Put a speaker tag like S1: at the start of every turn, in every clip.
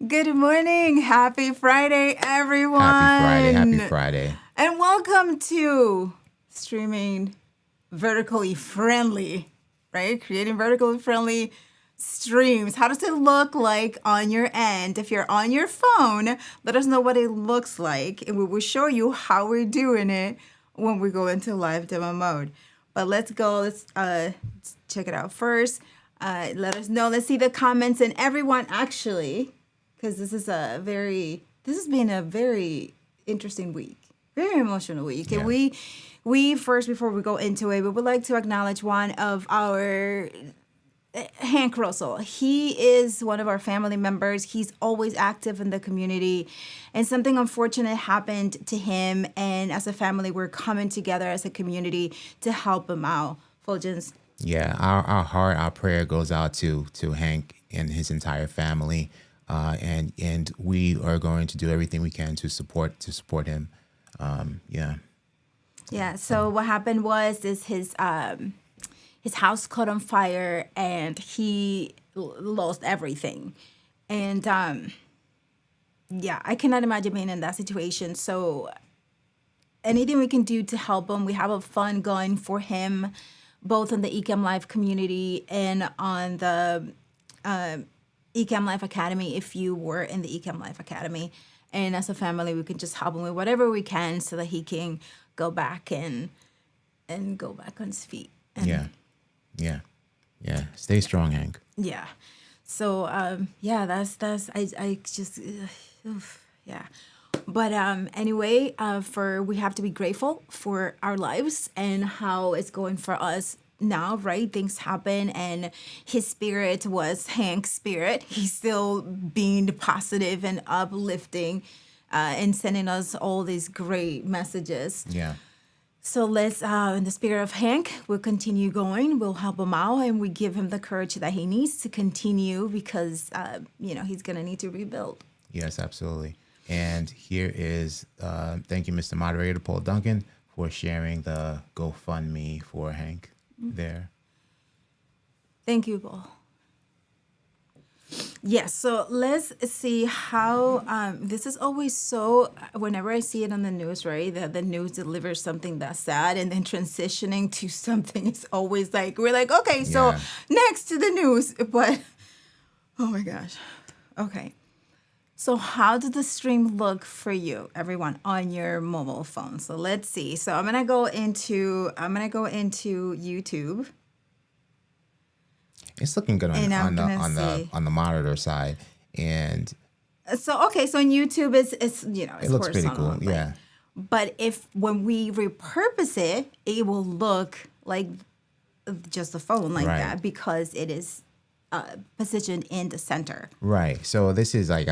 S1: Good morning. Happy Friday, everyone.
S2: Happy Friday.
S1: And welcome to streaming vertically friendly, right? Creating vertically friendly streams. How does it look like on your end? If you're on your phone, let us know what it looks like, and we will show you how we're doing it when we go into live demo mode. But let's go. Let's check it out first. Let us know. Let's see the comments, and everyone actually, because this has been a very interesting week, very emotional week.
S2: Yeah.
S1: And we first, before we go into it, we would like to acknowledge one of our, Hank Russell. He is one of our family members. He's always active in the community, and something unfortunate happened to him. And as a family, we're coming together as a community to help him out. Fuljens.
S2: Yeah, our heart, our prayer goes out to Hank and his entire family, and we are going to do everything we can to support him.
S1: Yeah. So what happened was his house caught on fire, and he lost everything. And yeah, I cannot imagine being in that situation. So anything we can do to help him, we have a fund going for him, both in the Ecamm Life community and on the Ecamm Life Academy, if you were in the Ecamm Life Academy. And as a family, we can just help him with whatever we can so that he can go back and go back on his feet. And
S2: Yeah. Stay strong, Hank.
S1: yeah. So that's I just yeah. But anyway, we have to be grateful for our lives and how it's going for us now, right? Things happen, and his spirit was Hank's spirit. He's still being positive and uplifting, and sending us all these great messages.
S2: Yeah.
S1: So let's, in the spirit of Hank, we'll continue going. We'll help him out, and we give him the courage that he needs to continue because, he's going to need to rebuild.
S2: Yes, absolutely. And here is, thank you, Mr. Moderator Paul Duncan, for sharing the GoFundMe for Hank there.
S1: Thank you, Paul. Yes, so let's see how this is always so, whenever I see it on the news, right, the news delivers something that's sad, and then transitioning to something is always like, we're like, okay, so
S2: Yeah.
S1: next to the news, but oh my gosh. Okay. So how does the stream look for you, everyone, on your mobile phone? So let's see. So I'm gonna go into YouTube.
S2: It's looking good
S1: And I'm gonna see.
S2: on the monitor side, and
S1: So okay, so on YouTube it's it's
S2: it looks pretty cool.
S1: horizontal,
S2: Yeah.
S1: But when we repurpose it, it will look like just a phone like
S2: Right.
S1: that because it is positioned in the center.
S2: Right. So this is like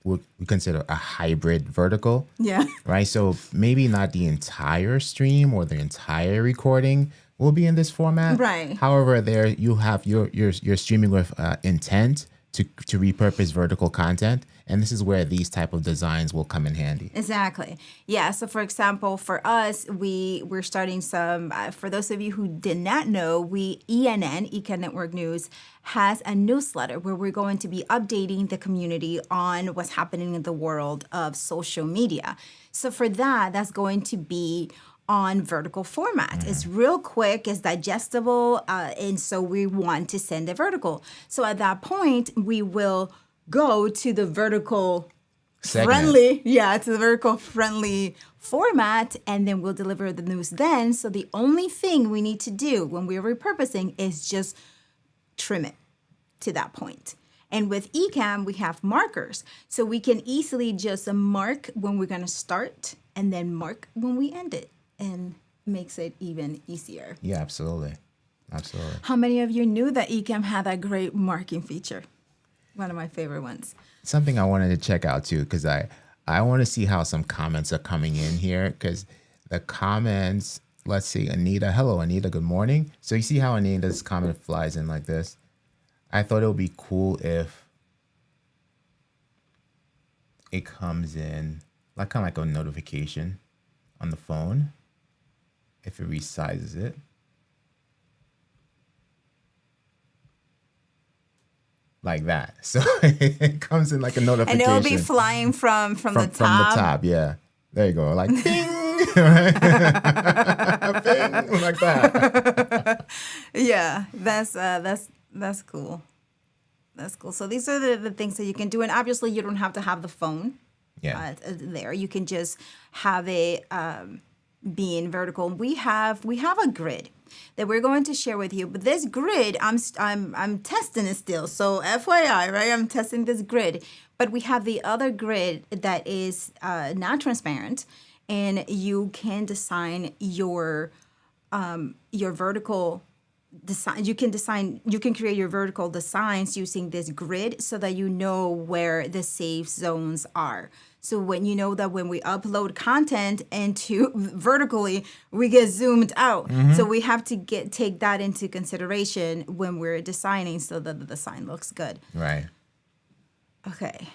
S2: we consider a hybrid vertical.
S1: Yeah.
S2: Right. So maybe not the entire stream or the entire recording will be in this format.
S1: Right.
S2: However, there you have you're streaming with intent to repurpose vertical content, and this is where these type of designs will come in handy.
S1: Exactly. Yeah. So, for example, for us, we're starting some. For those of you who did not know, Ecamm Network News has a newsletter where we're going to be updating the community on what's happening in the world of social media. So, for that, that's going to be on vertical format. It's real quick, it's digestible, and so we want to send it vertical. So at that point, we will go to the vertical
S2: Segment.
S1: to the vertical friendly format, and then we'll deliver the news then. So the only thing we need to do when we're repurposing is just trim it to that point. And with Ecamm, we have markers. So we can easily just mark when we're going to start and then mark when we end it, and makes it even easier.
S2: Yeah, absolutely.
S1: How many of you knew that Ecamm had that great marking feature? One of my favorite ones.
S2: Something I wanted to check out too, because I want to see how some comments are coming in here, because the comments, let's see, Anita, hello Anita, good morning. So you see how Anita's comment flies in like this? I thought it would be cool if it comes in like kind of like a notification on the phone if it resizes it. like that. So it comes in like a
S1: And
S2: notification.
S1: it'll be flying from the top.
S2: From the top, yeah. There you go. Like bing. Bing, like that.
S1: Yeah, that's cool. That's cool. So these are the things that you can do, and obviously you don't have to have the phone.
S2: Yeah.
S1: There, you can just have it being vertical. We have a grid that we're going to share with you. But this grid, I'm testing it still. So FYI, right? I'm testing this grid. But we have the other grid that is not transparent, and you can design your vertical design. You can create your vertical designs using this grid so that you know where the safe zones are. So when you know that when we upload content into vertically, we get zoomed out. So we have to take that into consideration when we're designing so that the design looks good.
S2: Right.
S1: Okay.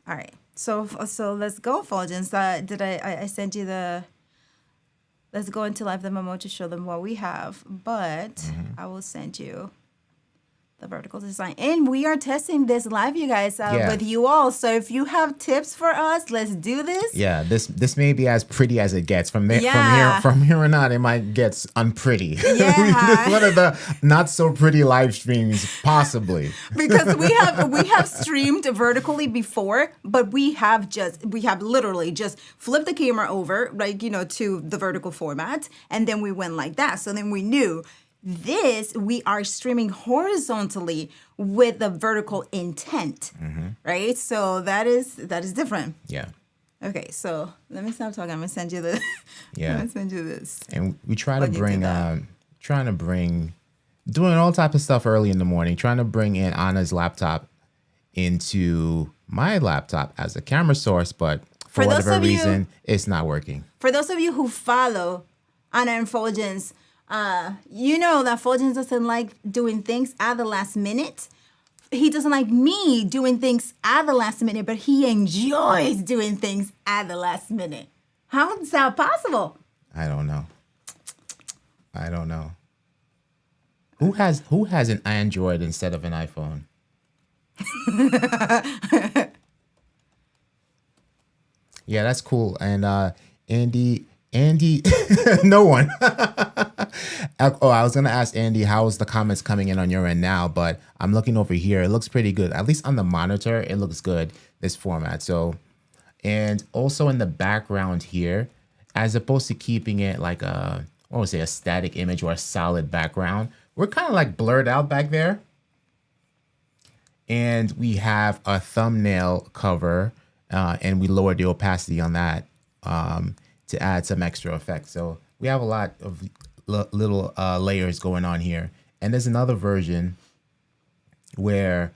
S1: All right. So let's go, Fuljens. Did I send you the? Let's go into live demo mode to show them what we have. But I will send you the vertical design. And we are testing this live, you guys, with you all. So if you have tips for us, let's do this.
S2: Yeah, this may be as pretty as it gets. From here on out, it might get unpretty.
S1: Yeah.
S2: One of the not so pretty live streams, possibly.
S1: Because we have streamed vertically before, but we have literally just flipped the camera over, like, to the vertical format, and then we went like that. So then we knew this, we are streaming horizontally with the vertical intent, right? So that is different.
S2: Yeah.
S1: Okay, so let me stop talking. I'm gonna send you the.
S2: Yeah.
S1: I'm gonna send you this.
S2: And we try to bring, doing all types of stuff early in the morning, trying to bring in Anna's laptop into my laptop as a camera source, but for whatever reason, it's not working.
S1: For those of you who follow Anna and Fuljens, you know that Fuljens doesn't like doing things at the last minute. He doesn't like me doing things at the last minute, but he enjoys doing things at the last minute. How is that possible?
S2: I don't know. Who has an Android instead of an iPhone? Yeah, that's cool. And Andy, no one. Oh, I was going to ask Andy, how's the comments coming in on your end now? But I'm looking over here. It looks pretty good. At least on the monitor, it looks good, this format. So, and also in the background here, as opposed to keeping it like a static image or a solid background, we're kind of like blurred out back there. And we have a thumbnail cover, and we lowered the opacity on that to add some extra effect. So we have a lot of little layers going on here. And there's another version where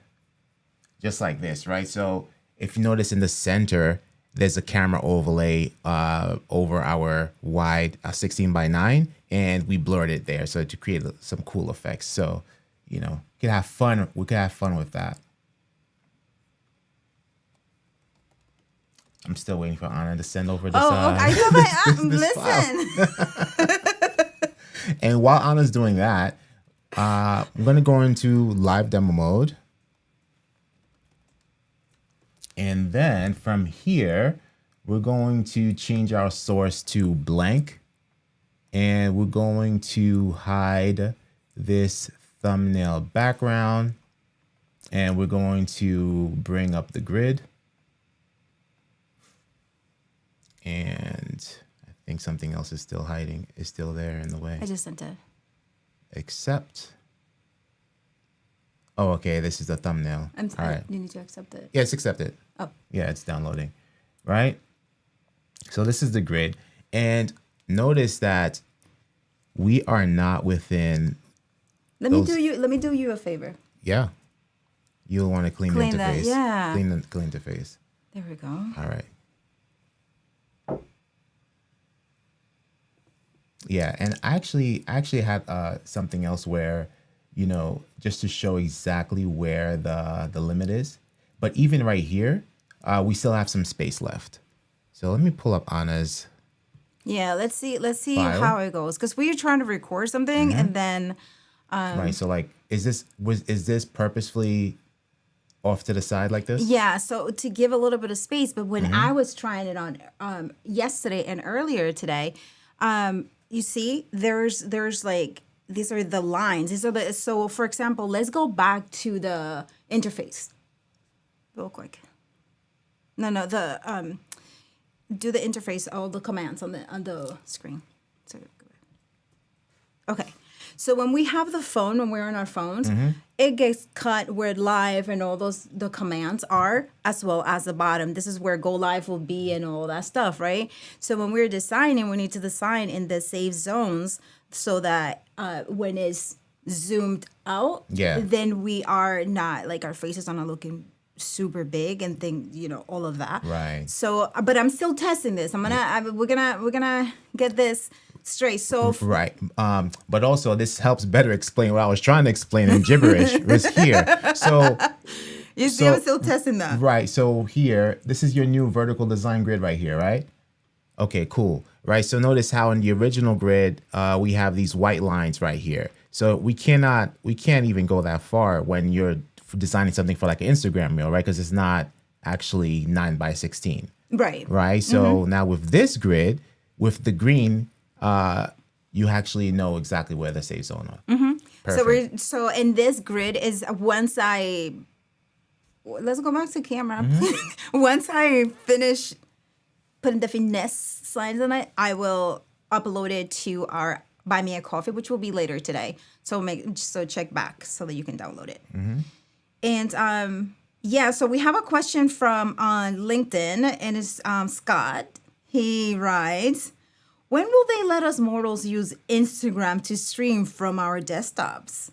S2: just like this, right? So if you notice in the center, there's a camera overlay over our wide 16:9, and we blurred it there so to create some cool effects. So, you could have fun. We could have fun with that. I'm still waiting for Anna to send over this.
S1: Okay. I thought listen.
S2: And while Anna's doing that, I'm going to go into live demo mode. And then from here, we're going to change our source to blank. And we're going to hide this thumbnail background. And we're going to bring up the grid. And I think something else is still there in the way.
S1: I just sent it.
S2: Accept. Oh, okay. This is the thumbnail.
S1: All
S2: right.
S1: You need to accept it.
S2: Yeah, it's accepted.
S1: Oh.
S2: Yeah, it's downloading. Right? So this is the grid. And notice that we are not within.
S1: Let me do you a favor.
S2: Yeah. You'll want to clean the interface.
S1: That, yeah.
S2: Clean the interface.
S1: There we go.
S2: All right. Yeah, and I actually had something else where, just to show exactly where the limit is. But even right here, we still have some space left. So let me pull up Anna's.
S1: Yeah, let's see
S2: file.
S1: how it goes, because we were trying to record something and then.
S2: Right. So like, is this purposefully off to the side like this?
S1: Yeah, so to give a little bit of space, but when I was trying it on yesterday and earlier today, you see, there's like these are the lines. These are the so for example, let's go back to the interface real quick. No, the do the interface, all the commands on the screen. So, okay. So when we have the phone, when we're on our phones, it gets cut where live and all the commands are, as well as the bottom. This is where go live will be and all that stuff, right? So when we're designing, we need to design in the save zones so that when it's zoomed out, then we are not, like our faces are not looking super big and all of that.
S2: Right.
S1: So, but I'm still testing this. We're gonna get this straight. So
S2: right. But also this helps better explain what I was trying to explain in gibberish was here. So
S1: you see, I'm still testing that.
S2: Right. So here, this is your new vertical design grid right here, right? Okay, cool. Right. So notice how in the original grid, we have these white lines right here. So we can't even go that far when you're designing something for like an Instagram reel, right? Because it's not actually 9x16.
S1: Right.
S2: Right. So now with this grid, with the green, you actually know exactly where the save zone are. Perfect.
S1: So in this grid is let's go back to camera. Once I finish putting the finesse slides on it, I will upload it to our Buy Me a Coffee, which will be later today. So check back so that you can download it. And so we have a question from on LinkedIn, and it's Scott. He writes, when will they let us mortals use Instagram to stream from our desktops?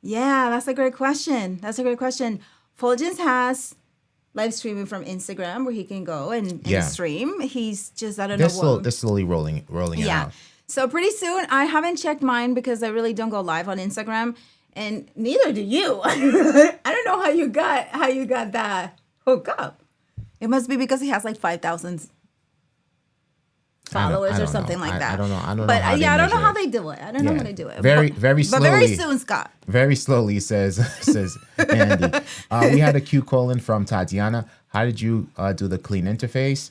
S1: Yeah, that's a great question. Fuljens has live streaming from Instagram where he can go and stream. He's just, I don't know.
S2: They're slowly rolling it out.
S1: So pretty soon, I haven't checked mine because I really don't go live on Instagram. And neither do you. I don't know how you got that hook up. It must be because he has like 5,000 followers or something like that.
S2: I don't know.
S1: But I don't know how they do it. I don't know how they do it.
S2: Very slowly.
S1: But very soon, Scott.
S2: Very slowly, says Andy. We had a Q colon from Tatiana. How did you do the clean interface?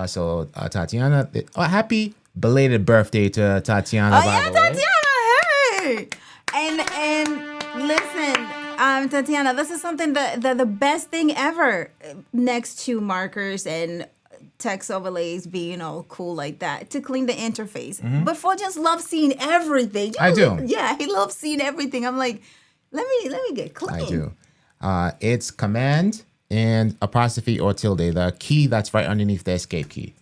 S2: So Tatiana, happy belated birthday to Tatiana.
S1: Tatiana, hey. And listen, Tatiana, this is something that the best thing ever next to markers and text overlays being all cool like that to clean the interface. But Fuljens loves seeing everything.
S2: I do.
S1: Yeah, he loves seeing everything. I'm like, let me get clean.
S2: I do. It's command and apostrophe or tilde, the key that's right underneath the escape key.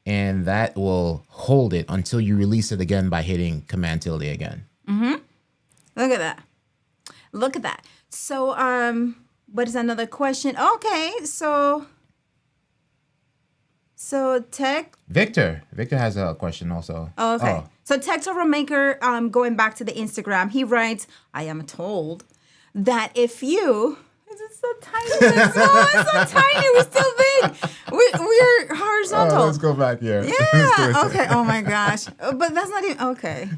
S2: And that will hold it until you release it again by hitting command tilde again.
S1: Look at that. So, what is another question? Okay, so
S2: Victor has a question also.
S1: Oh, okay. So Text Overmaker, going back to the Instagram, he writes, I am told that if you... It's so tiny. It's so tiny. We're still big. We're horizontal.
S2: Let's go back here.
S1: Yeah. Okay. Oh my gosh. But that's not even okay.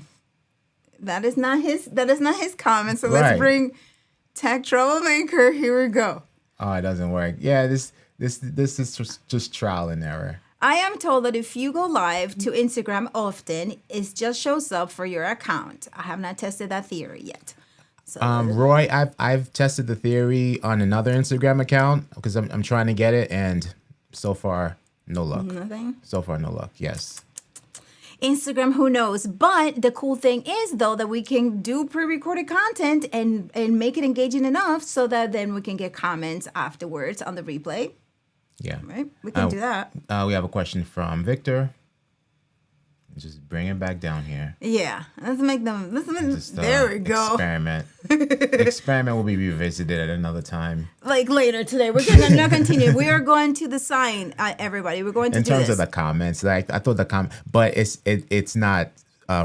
S1: That is not his comment. So let's bring Tech Troublemaker. Here we go.
S2: Oh, it doesn't work. Yeah, this is just trial and error.
S1: I am told that if you go live to Instagram often, it just shows up for your account. I have not tested that theory yet. So,
S2: Roy, I've tested the theory on another Instagram account because I'm trying to get it, and so far no luck.
S1: Nothing.
S2: So far no luck. Yes.
S1: Instagram, who knows? But the cool thing is though that we can do pre-recorded content and make it engaging enough so that then we can get comments afterwards on the replay.
S2: Yeah.
S1: Right. We can do that.
S2: We have a question from Victor. Just bring it back down here.
S1: Yeah. Let's make them. There we go.
S2: Experiment. Experiment will be revisited at another time.
S1: Like later today. We're going to not continue. We are going to the sign, everybody. We're going to
S2: in
S1: do
S2: terms
S1: this.
S2: of the comments. Like I thought the comment, but it's not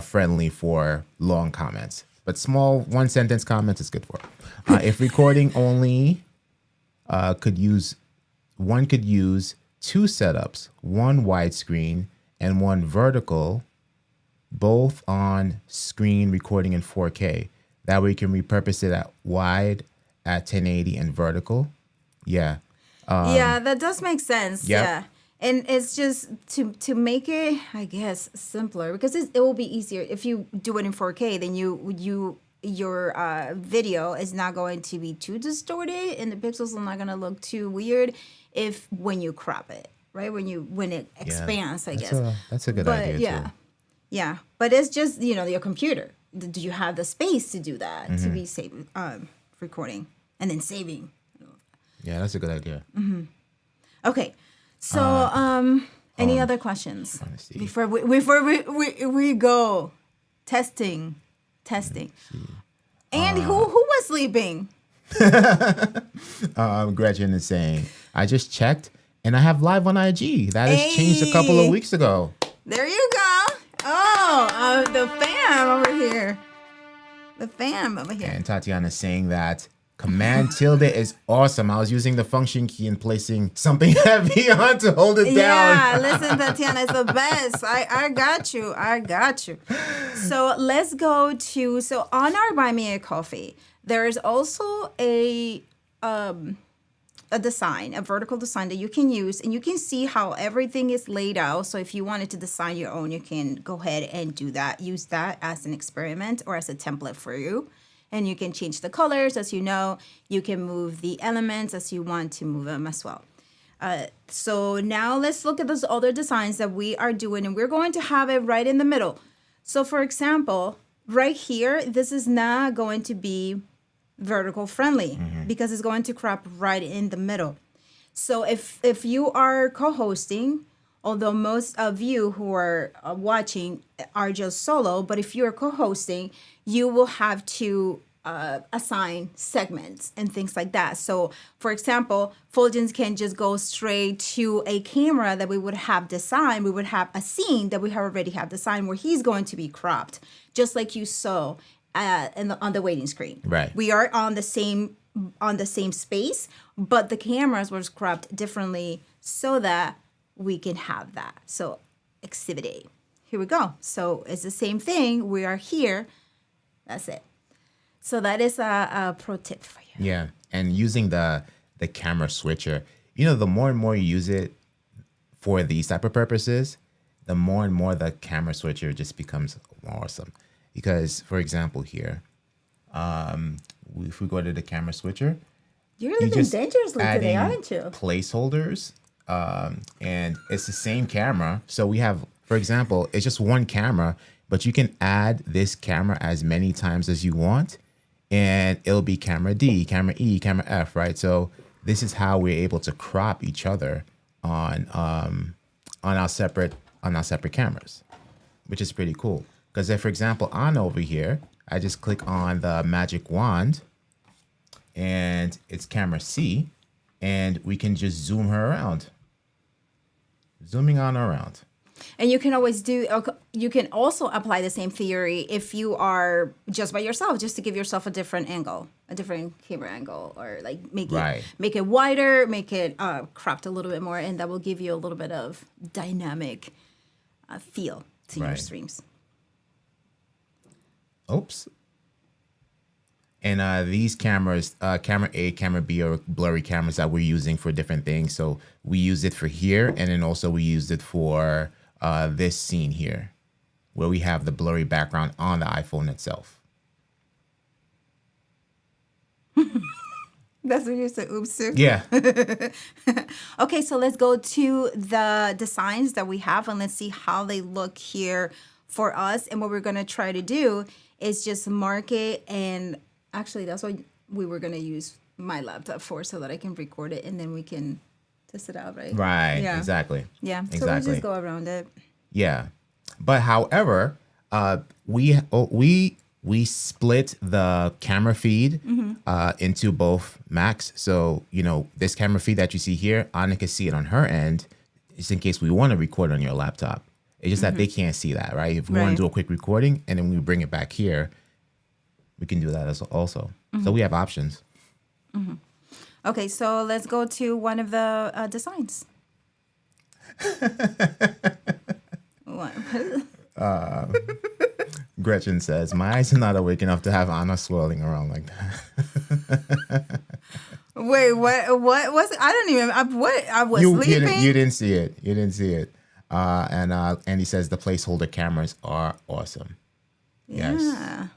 S2: friendly for long comments. But small one sentence comments is good for. If recording only could use two setups, one widescreen and one vertical, both on screen recording in 4K. That way you can repurpose it at wide at 1080 and vertical. Yeah.
S1: Yeah, that does make sense.
S2: Yep.
S1: Yeah. And it's just to make it, I guess, simpler because it will be easier if you do it in 4K. Then your video is not going to be too distorted, and the pixels are not going to look too weird if when you crop it, right? When it expands, I guess.
S2: That's a good
S1: But
S2: idea
S1: yeah,
S2: too.
S1: yeah. But it's just your computer. Do you have the space to do that to be saving, recording and then saving?
S2: Yeah, that's a good idea.
S1: Okay, so any other questions
S2: Trying to see.
S1: before we go testing? And who was sleeping?
S2: Gretchen is saying, I just checked and I have live on IG. That has changed a couple of weeks ago.
S1: There you go. Oh, the fam over here. The fam over here.
S2: And Tatiana is saying that Command tilde is awesome. I was using the function key and placing something heavy on to hold it down.
S1: Yeah, listen, Tatiana, it's the best. I got you. So let's go to, on our Buy Me a Coffee, there's also a design, a vertical design that you can use, and you can see how everything is laid out. So if you wanted to design your own, you can go ahead and do that. Use that as an experiment or as a template for you. And you can change the colors, as you know. You can move the elements as you want to move them as well. So now let's look at those other designs that we are doing, and we're going to have it right in the middle. So for example, right here, this is not going to be vertical friendly because it's going to crop right in the middle. So if you are co-hosting, although most of you who are watching are just solo, but if you're co-hosting, you will have to assign segments and things like that. So, for example, Fuljens can just go straight to a camera that we would have designed. We would have a scene that we already have designed where he's going to be cropped, just like you saw on the waiting screen.
S2: Right.
S1: We are on the same space, but the cameras were cropped differently so that we can have that. So exhibit A. Here we go. So it's the same thing. We are here. That's it. So that is a pro tip for you.
S2: Yeah, and using the camera switcher, the more and more you use it for these type of purposes, the more and more the camera switcher just becomes awesome. Because, for example, here, if we go to the camera switcher,
S1: You're living dangerously today,
S2: adding
S1: aren't you?
S2: placeholders, and it's the same camera. So we have, for example, it's just one camera, but you can add this camera as many times as you want, and it'll be camera D, camera E, camera F, right? So this is how we're able to crop each other on our separate cameras, which is pretty cool. Because if, for example, on over here, I just click on the magic wand, and it's camera C, and we can just zoom her around. Zooming on around.
S1: And you can always you can also apply the same theory if you are just by yourself, just to give yourself a different angle, a different camera angle, or like make it wider, make it cropped a little bit more, and that will give you a little bit of dynamic feel to your streams.
S2: Oops. And these cameras, camera A, camera B, are blurry cameras that we're using for different things. So we use it for here, and then also we used it for this scene here, where we have the blurry background on the iPhone itself.
S1: That's what you said, oops to?
S2: Yeah.
S1: Okay, so let's go to the designs that we have, and let's see how they look here for us. And what we're going to try to do is just mark it, and actually that's what we were going to use my laptop for, so that I can record it and then we can test it out, right?
S2: Right.
S1: Yeah.
S2: Exactly.
S1: Yeah.
S2: Exactly.
S1: So we just go around it.
S2: Yeah. But however, we split the camera feed into both Macs. So, this camera feed that you see here, Anna can see it on her end, just in case we want to record on your laptop. It's just that they can't see that, right? If we want to do a quick recording and then we bring it back here, we can do that also. So we have options.
S1: Okay, so let's go to one of the designs.
S2: Gretchen says, my eyes are not awake enough to have Anna swirling around like that.
S1: Wait, what was it? I don't even, I was
S2: You
S1: sleeping.
S2: didn't see it. You didn't see it. And he says the placeholder cameras are awesome. Yes.
S1: Yeah.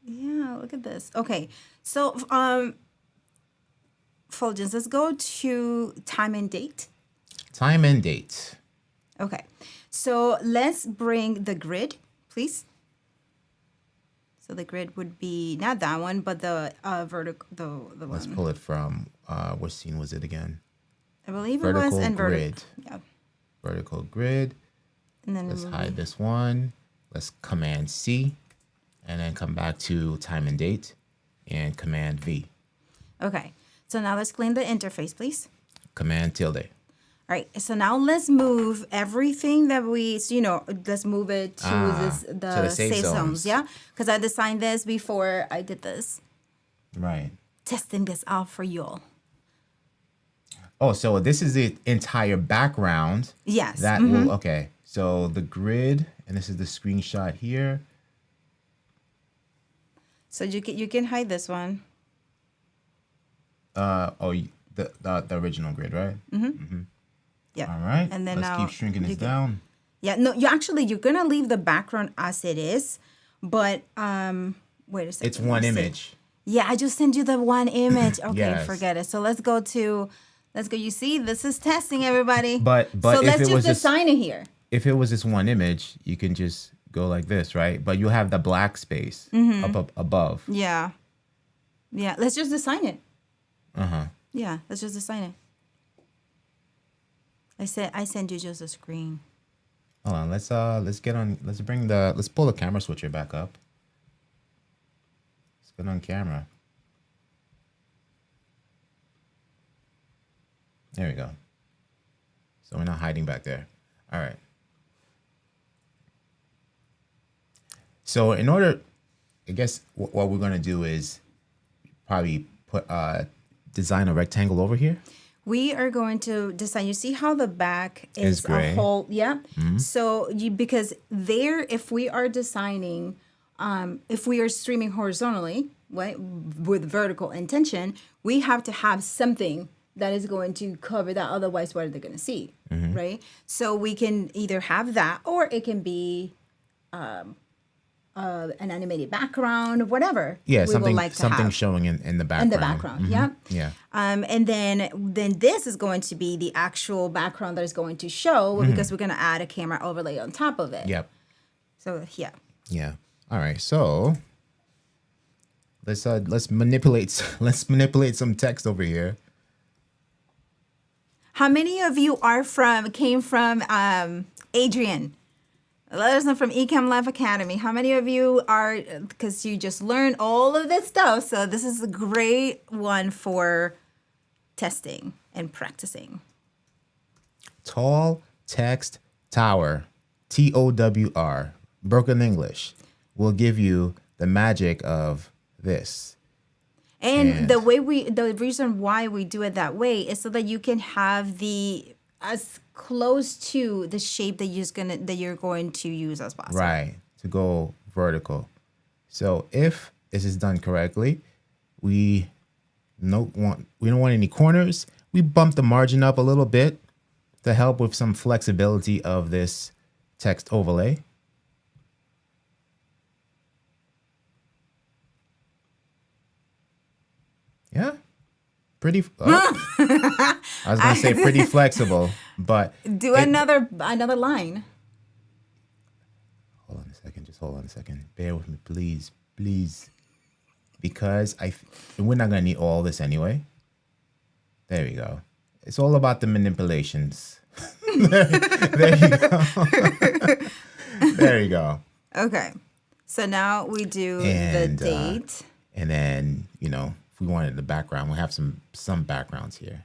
S1: Yeah, look at this. Okay. So, Fuljens, let's go to time and date.
S2: Time and date.
S1: Okay. So let's bring the grid, please. So the grid would be not that one, but the vertical, the
S2: Let's
S1: one.
S2: pull it from, what scene was it again?
S1: I believe
S2: Vertical
S1: it was and
S2: grid.
S1: Yeah.
S2: Vertical grid.
S1: And then
S2: Let's hide this one. Let's Command C. And then come back to time and date. And Command V.
S1: Okay. So now let's clean the interface, please.
S2: Command tilde.
S1: All right. So now let's move everything that let's move it to the
S2: safe
S1: safe zones.
S2: zones.
S1: Yeah. Because I designed this before I did this.
S2: Right.
S1: Testing this out for you all.
S2: Oh, so this is the entire background.
S1: Yes.
S2: That will, okay. So the grid, and this is the screenshot here.
S1: So you can hide this one.
S2: The original grid, right?
S1: Yeah.
S2: All right.
S1: And then
S2: let's
S1: now
S2: keep shrinking this
S1: you can-
S2: down.
S1: Yeah. No, you're gonna leave the background as it is, but wait a second.
S2: It's one
S1: let me see.
S2: image.
S1: Yeah, I just sent you the one image. Okay,
S2: Yes.
S1: forget it. So let's go. You see, this is testing, everybody.
S2: But
S1: so
S2: if
S1: let's
S2: it
S1: just
S2: was just-
S1: design it here.
S2: If it was this one image, you can just go like this, right? But you have the black space up above.
S1: Yeah. Yeah. Let's just design it.
S2: Uh-huh.
S1: Yeah. Let's just design it. I send you just a screen.
S2: Hold on. Let's pull the camera switcher back up. Let's get on camera. There we go. So we're not hiding back there. All right. So in order, I guess what we're going to do is probably design a rectangle over here.
S1: We are going to design. You see how the back is
S2: gray.
S1: a whole, yeah. So because there, if we are designing, if we are streaming horizontally, right, with vertical intention, we have to have something that is going to cover that. Otherwise, what are they going to see, right? So we can either have that, or it can be an animated background, whatever.
S2: Yeah,
S1: we
S2: something
S1: would like to
S2: something
S1: have.
S2: showing in the background.
S1: In the background, yeah.
S2: Yeah.
S1: And then this is going to be the actual background that is going to show because we're going to add a camera overlay on top of it.
S2: Yep.
S1: So yeah.
S2: Yeah. All right. So let's manipulate some text over here.
S1: How many of you came from Adrian? Let us know from Ecamm Life Academy. How many of you are, because you just learned all of this stuff. So this is a great one for testing and practicing.
S2: Tall text tower, TOWR, broken English, will give you the magic of this.
S1: And the reason why we do it that way is so that you can have as close to the shape that you're going to use as possible.
S2: Right. To go vertical. So if this is done correctly, we don't want any corners. We bump the margin up a little bit to help with some flexibility of this text overlay. Yeah. I was going to say pretty flexible, but
S1: Do another line.
S2: Hold on a second. Bear with me, please. Because we're not going to need all this anyway. There we go. It's all about the manipulations. There you go. There you go.
S1: Okay. So now we do
S2: And,
S1: the date.
S2: And then, if we wanted the background, we'll have some backgrounds here.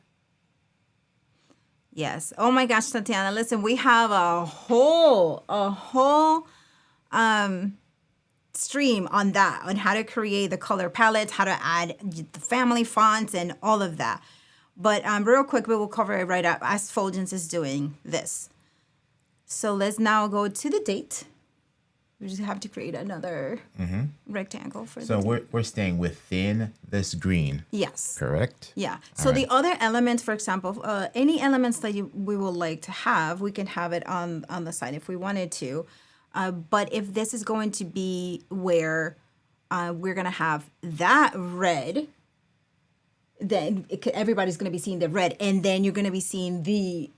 S1: Yes. Oh my gosh, Tatiana, listen, we have a whole stream on that, on how to create the color palettes, how to add the family fonts and all of that. But real quick, we will cover it right up as Fuljens is doing this. So let's now go to the date. We just have to create another rectangle for
S2: So
S1: the
S2: we're staying within this green,
S1: Yes.
S2: correct?
S1: Yeah. So the other elements, for example, any elements that we would like to have, we can have it on the side if we wanted to. But if this is going to be where we're going to have that red, then everybody's going to be seeing the red, and then you're going to be seeing the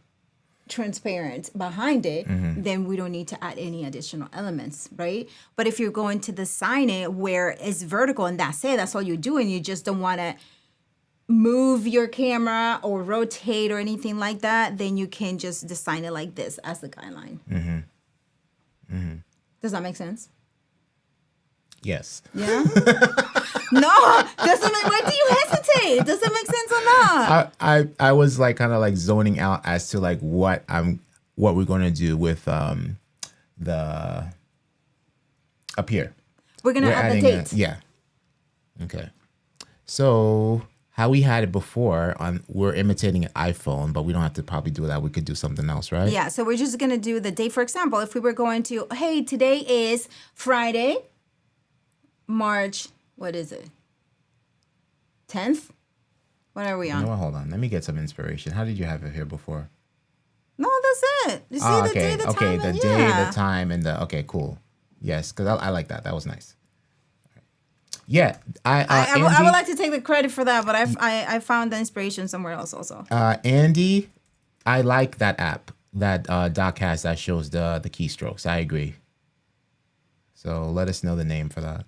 S1: transparent behind it, then we don't need to add any additional elements, right? But if you're going to design it where it's vertical and that's it, that's all you're doing, you just don't want to move your camera or rotate or anything like that, then you can just design it like this as the guideline. Does that make sense?
S2: Yes.
S1: Yeah. No, doesn't make. Why do you hesitate? Does it make sense or not?
S2: I was like kind of like zoning out as to like what we're gonna do with the up here.
S1: We're gonna add the date.
S2: Yeah. Okay. So how we had it before we're imitating an iPhone, but we don't have to probably do that. We could do something else, right?
S1: Yeah. So we're just gonna do the date. For example, if we were going to, hey, today is Friday, March. What is it? 10th? What are we on?
S2: You know what? Hold on. Let me get some inspiration. How did you have it here before?
S1: No, that's it. You see the day, the time.
S2: Okay, the
S1: and,
S2: day,
S1: yeah.
S2: the time, and the okay, cool. Yes, because I like that. That was nice. Yeah,
S1: I would like to take the credit for that, but I found the inspiration somewhere else also.
S2: Andy, I like that app that Doc has that shows the keystrokes. I agree. So let us know the name for that.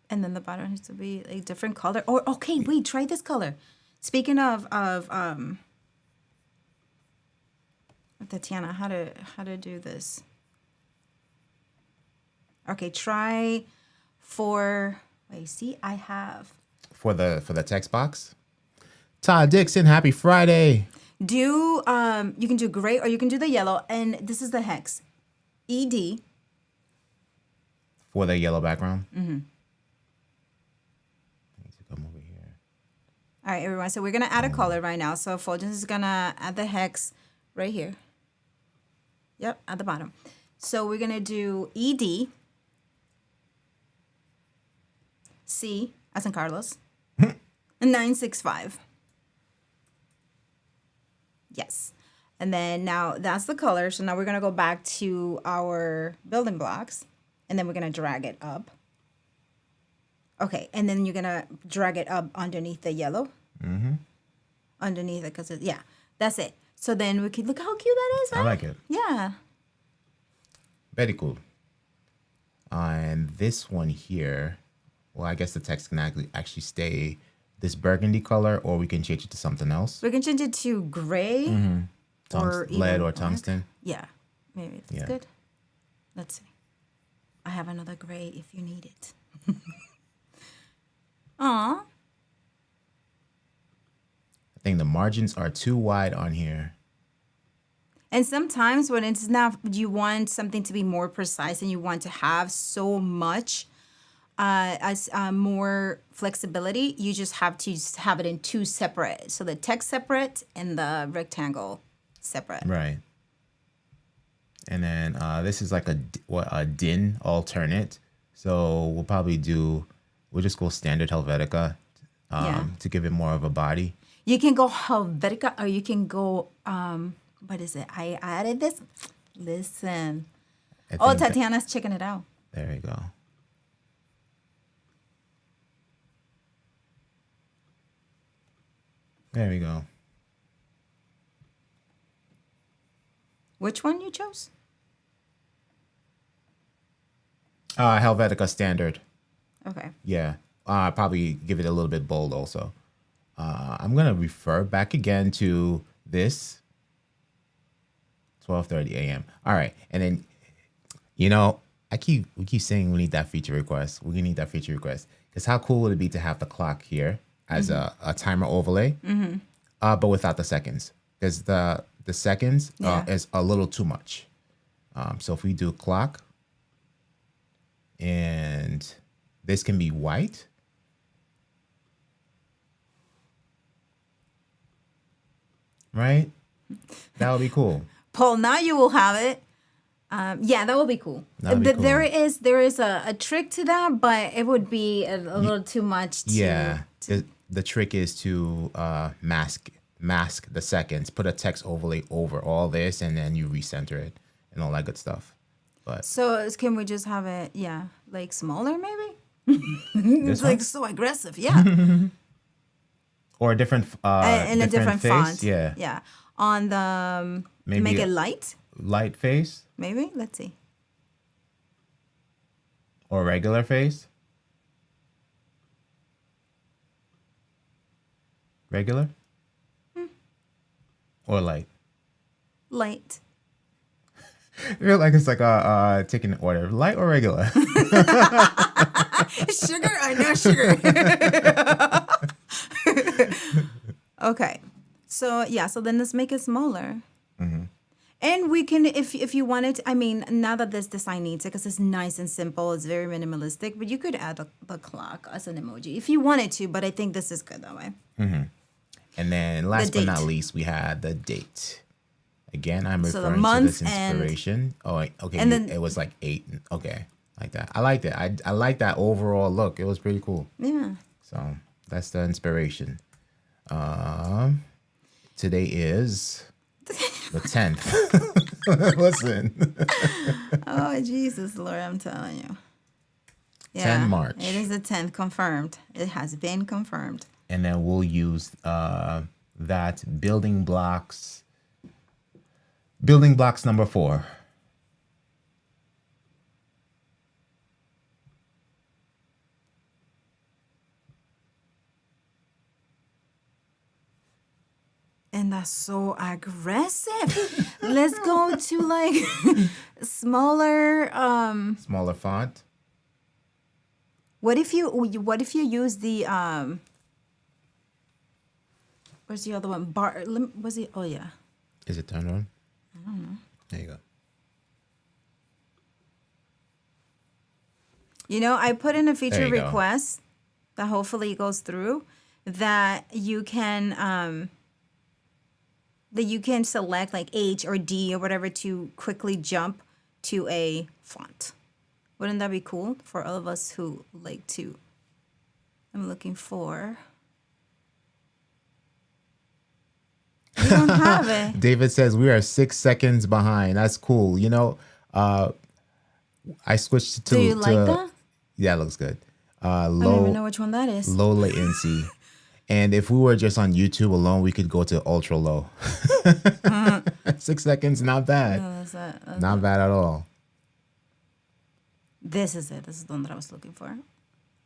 S1: And then the bottom needs to be a different color. Or okay, wait, try this color. Speaking of Tatiana, how to do this? Okay, try for. Wait, see, I have
S2: For the text box. Todd Dixon, happy Friday.
S1: do you can do gray or you can do the yellow, and this is the hex, ED.
S2: For the yellow background. Mm-hmm. Come over here.
S1: All right, everyone. So we're gonna add a color right now. So Fuljens is gonna add the hex right here. Yep, at the bottom. So we're gonna do ED. C as in Carlos. 965. Yes. And then now that's the color. So now we're gonna go back to our building blocks, and then we're gonna drag it up. Okay, and then you're gonna drag it up underneath the yellow. Mm-hmm. Underneath it, because yeah, that's it. So then we can look how cute that is, right?
S2: I like it.
S1: Yeah.
S2: Very cool. And this one here, well, I guess the text can actually stay this burgundy color, or we can change it to something else.
S1: We can change it to gray or
S2: Lead
S1: even
S2: or
S1: black.
S2: tungsten.
S1: Yeah, maybe that's good. Let's see. I have another gray if you need it. Aw.
S2: I think the margins are too wide on here.
S1: And sometimes when it's not, you want something to be more precise and you want to have so much more flexibility, you just have to have it in two separate. So the text separate and the rectangle separate.
S2: Right. And then this is like a DIN alternate. So we'll just go standard Helvetica to give it more of a body.
S1: You can go Helvetica or you can go, what is it? I added this. Listen. Tatiana's checking it out.
S2: There you go. There we go.
S1: Which one you chose?
S2: Helvetica standard.
S1: Okay.
S2: Yeah. Probably give it a little bit bold also. I'm going to refer back again to this. 12:30 a.m. All right. And then, we keep saying we need that feature request. We need that feature request. Because how cool would it be to have the clock here as a timer overlay, but without the seconds? Because the seconds is a little too much. So if we do clock, and this can be white. Right? That would be cool.
S1: Paul, now you will have it. Yeah, that would be cool.
S2: That'd be cool.
S1: There is a trick to that, but it would be a little too much.
S2: The trick is to mask the seconds, put a text overlay over all this, and then you recenter it and all that good stuff. But
S1: so can we just have it? Yeah, like smaller maybe. It's like so aggressive. Yeah.
S2: Or a different
S1: in a different
S2: face.
S1: font.
S2: Yeah.
S1: Yeah. On the
S2: Maybe
S1: make it light.
S2: Light face
S1: Maybe. Let's see.
S2: or regular face. Regular or light.
S1: Light.
S2: I feel like it's like a taking an order. Light or regular?
S1: Sugar? I know sugar. Okay. So, yeah. So then let's make it smaller.
S2: Mm-hmm.
S1: And we can, if you wanted, I mean, now that this design needs it, because it's nice and simple, it's very minimalistic, but you could add the clock as an emoji if you wanted to, but I think this is good that way.
S2: Mm-hmm. And then last but not least, we had the date. Again, I'm referring to this inspiration. Okay. And then, it was like 8. Okay. Like that. I liked it. I like that overall look. It was pretty cool.
S1: Yeah.
S2: So that's the inspiration. Today is the 10th. Listen.
S1: Oh, Jesus, Lord, I'm telling you.
S2: Yeah, 10 March.
S1: It is the 10th, confirmed. It has been confirmed.
S2: And then we'll use that building blocks number 4.
S1: And that's so aggressive. Let's go to like smaller
S2: font.
S1: What if you use the where's the other one? Was it? Oh yeah.
S2: Is it turned on?
S1: I don't know.
S2: There you go.
S1: You know, I put in a feature request that hopefully goes through that you can select like H or D or whatever to quickly jump to a font. Wouldn't that be cool for all of us who like to? I'm looking for. You don't have it.
S2: David says we are 6 seconds behind. That's cool. You know, I switched to.
S1: Do you like that?
S2: Yeah, it looks good.
S1: I don't even know which one that is.
S2: Low latency. And if we were just on YouTube alone, we could go to ultra low. 6 seconds, not bad.
S1: No, that's
S2: not bad at all.
S1: This is it. This is the one that I was looking for.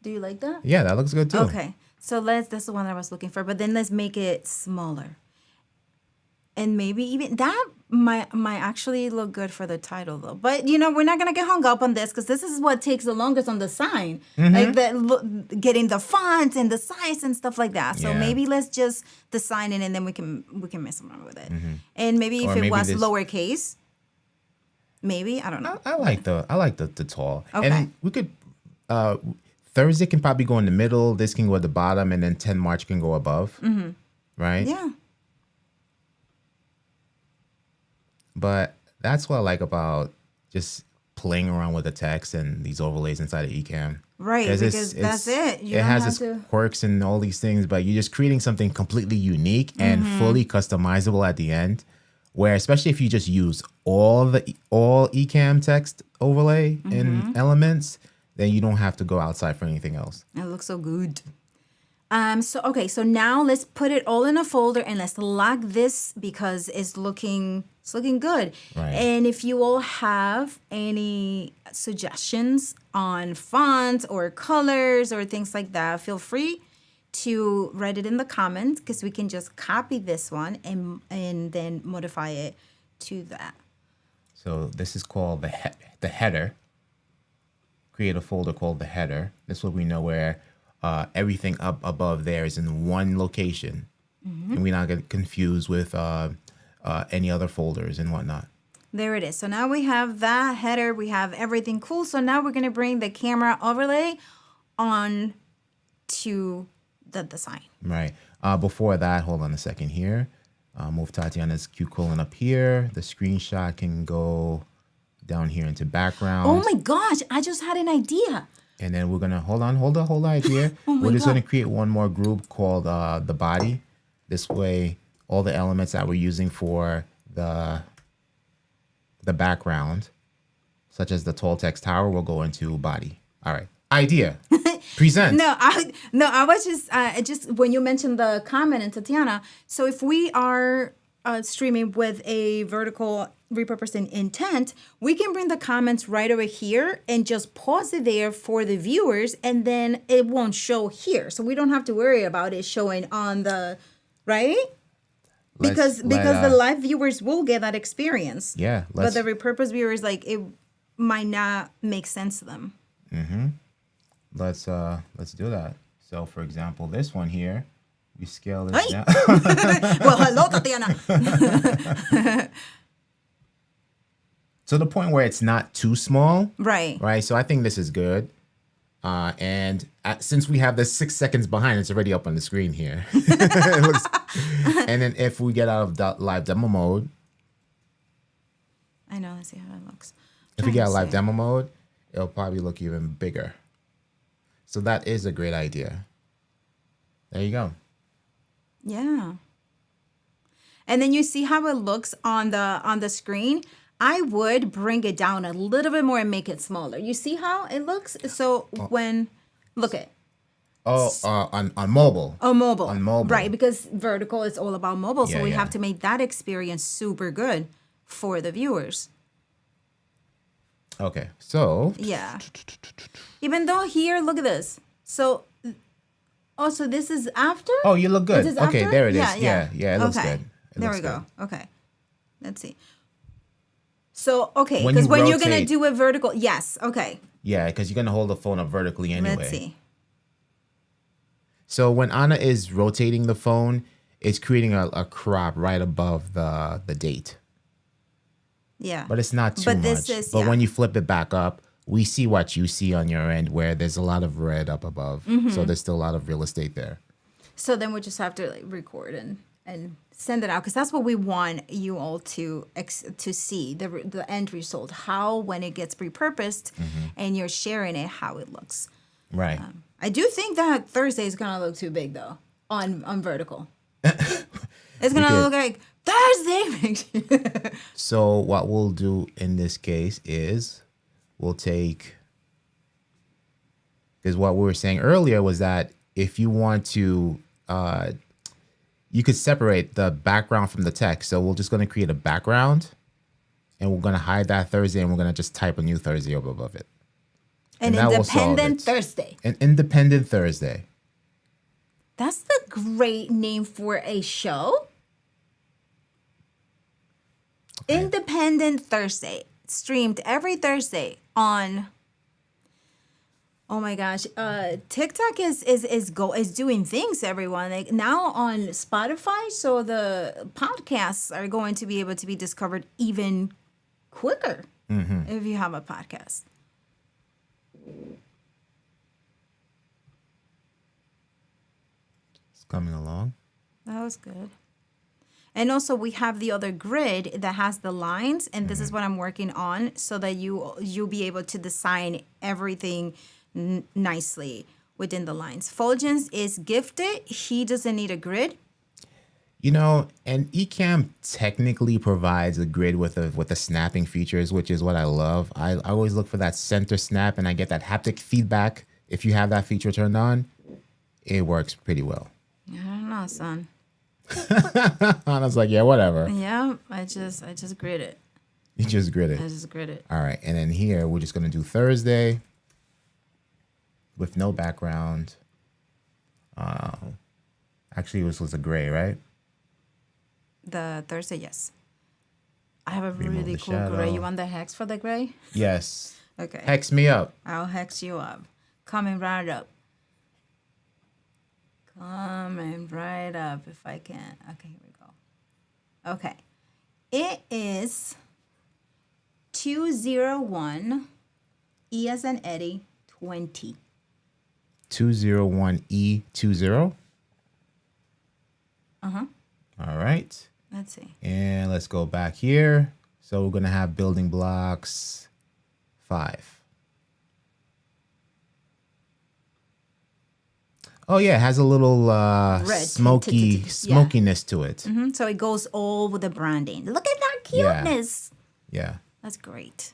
S1: Do you like that?
S2: Yeah, that looks good too.
S1: Okay. So that's the one that I was looking for. But then let's make it smaller. And maybe even that might actually look good for the title though. But you know, we're not gonna get hung up on this because this is what takes the longest on the sign, like getting the font and the size and stuff like that. So maybe let's just design it and then we can mess around with it. And maybe if it was lowercase, maybe I don't know.
S2: I like the tall.
S1: Okay.
S2: And we could Thursday can probably go in the middle. This can go at the bottom, and then 10 March can go above. Right?
S1: Yeah.
S2: But that's what I like about just playing around with the text and these overlays inside of Ecamm.
S1: Right, because that's it.
S2: It has its quirks and all these things, but you're just creating something completely unique and fully customizable at the end. Where especially if you just use all Ecamm text overlay and elements, then you don't have to go outside for anything else.
S1: It looks so good. So now let's put it all in a folder and let's lock this because it's looking good.
S2: Right.
S1: And if you all have any suggestions on fonts or colors or things like that, feel free to write it in the comments because we can just copy this one and then modify it to that.
S2: So this is called the header. Create a folder called the header. This way we know where everything up above there is in one location, and we're not get confused with any other folders and whatnot.
S1: There it is. So now we have that header. We have everything cool. So now we're going to bring the camera overlay on to the design.
S2: Right. Before that, hold on a second here. Move Tatiana's Q colon up here. The screenshot can go down here into background.
S1: Oh my gosh, I just had an idea.
S2: And then we're gonna hold idea. We're just gonna create one more group called the body. This way, all the elements that we're using for the background, such as the tall text tower, will go into body. All right, idea. Present.
S1: I was just when you mentioned the comment in Tatiana. So if we are streaming with a vertical repurposing intent, we can bring the comments right over here and just pause it there for the viewers, and then it won't show here. So we don't have to worry about it showing on the right. Because the live viewers will get that experience.
S2: Yeah.
S1: But the repurpose viewers, like, it might not make sense to them.
S2: Mm-hmm. Let's do that. So for example, this one here, we scale this down.
S1: Well, hello, Tatiana.
S2: To the point where it's not too small.
S1: Right.
S2: Right. So I think this is good. Since we have the 6 seconds behind, it's already up on the screen here. And then if we get out of live demo mode.
S1: I know. Let's see how it looks.
S2: If we get out of live demo mode, it'll probably look even bigger. So that is a great idea. There you go.
S1: Yeah. And then you see how it looks on the screen. I would bring it down a little bit more and make it smaller. You see how it looks? So when look at.
S2: On mobile.
S1: Oh, mobile.
S2: On mobile.
S1: Right, because vertical is all about mobile. So we
S2: Yeah.
S1: have to make that experience super good for the viewers.
S2: Okay, so.
S1: Yeah. Even though here, look at this. So, so this is after?
S2: Oh, you look good.
S1: Is this
S2: Okay,
S1: after?
S2: there it is.
S1: Yeah,
S2: Yeah, it looks
S1: okay.
S2: good.
S1: There we go. Okay. Let's see. So, okay,
S2: When
S1: because
S2: you
S1: when you're going to
S2: rotate-
S1: do it vertical, yes, okay.
S2: Yeah, because you're going to hold the phone up vertically anyway.
S1: Let's see.
S2: So when Anna is rotating the phone, it's creating a crop right above the date.
S1: Yeah.
S2: But it's not too
S1: But
S2: much.
S1: this is-
S2: But
S1: yeah.
S2: when you flip it back up, we see what you see on your end where there's a lot of red up above.
S1: Mm-hmm.
S2: So there's still a lot of real estate there.
S1: So then we just have to like record and send it out, because that's what we want you all to see, the end result, how when it gets repurposed and you're sharing it, how it looks.
S2: Right.
S1: I do think that Thursday is gonna look too big though on vertical. It's gonna look like Thursday.
S2: So what we'll do in this case is we'll take, because what we were saying earlier was that if you want to, you could separate the background from the text. So we're just going to create a background and we're going to hide that Thursday and we're going to just type a new Thursday over above it.
S1: An
S2: that will solve
S1: independent
S2: it.
S1: Thursday.
S2: An independent Thursday.
S1: That's the great name for a show.
S2: Okay.
S1: Independent Thursday, streamed every Thursday on. Oh my gosh, TikTok is doing things, everyone. Like now on Spotify, so the podcasts are going to be able to be discovered even quicker if you have a podcast.
S2: It's coming along.
S1: That was good. And also we have the other grid that has the lines, and this is what I'm working on so that you'll be able to design everything nicely within the lines. Fuljens is gifted. He doesn't need a grid.
S2: You know, and Ecamm technically provides a grid with the snapping features, which is what I love. I always look for that center snap, and I get that haptic feedback. If you have that feature turned on, it works pretty well.
S1: I don't know, son.
S2: Anna's like, yeah, whatever.
S1: Yeah, I just grid it.
S2: You just grid it.
S1: I just grid it.
S2: All right, and then here we're just gonna do Thursday with no background. Actually, it was a gray, right?
S1: The Thursday, yes. I have a
S2: Remove
S1: really
S2: the
S1: cool
S2: shadow.
S1: gray. You want the hex for the gray?
S2: Yes.
S1: Okay.
S2: Hex me up.
S1: I'll hex you up. Coming right up. Coming right up if I can. Okay, here we go. Okay. It is 201 E as in Eddie 20.
S2: 201E20.
S1: Uh-huh.
S2: All right.
S1: Let's see.
S2: And let's go back here. So we're going to have building blocks 5. Oh yeah, it has a little
S1: Red.
S2: smokiness to it.
S1: So it goes all with the branding. Look at that
S2: Yeah.
S1: cuteness.
S2: Yeah.
S1: That's great.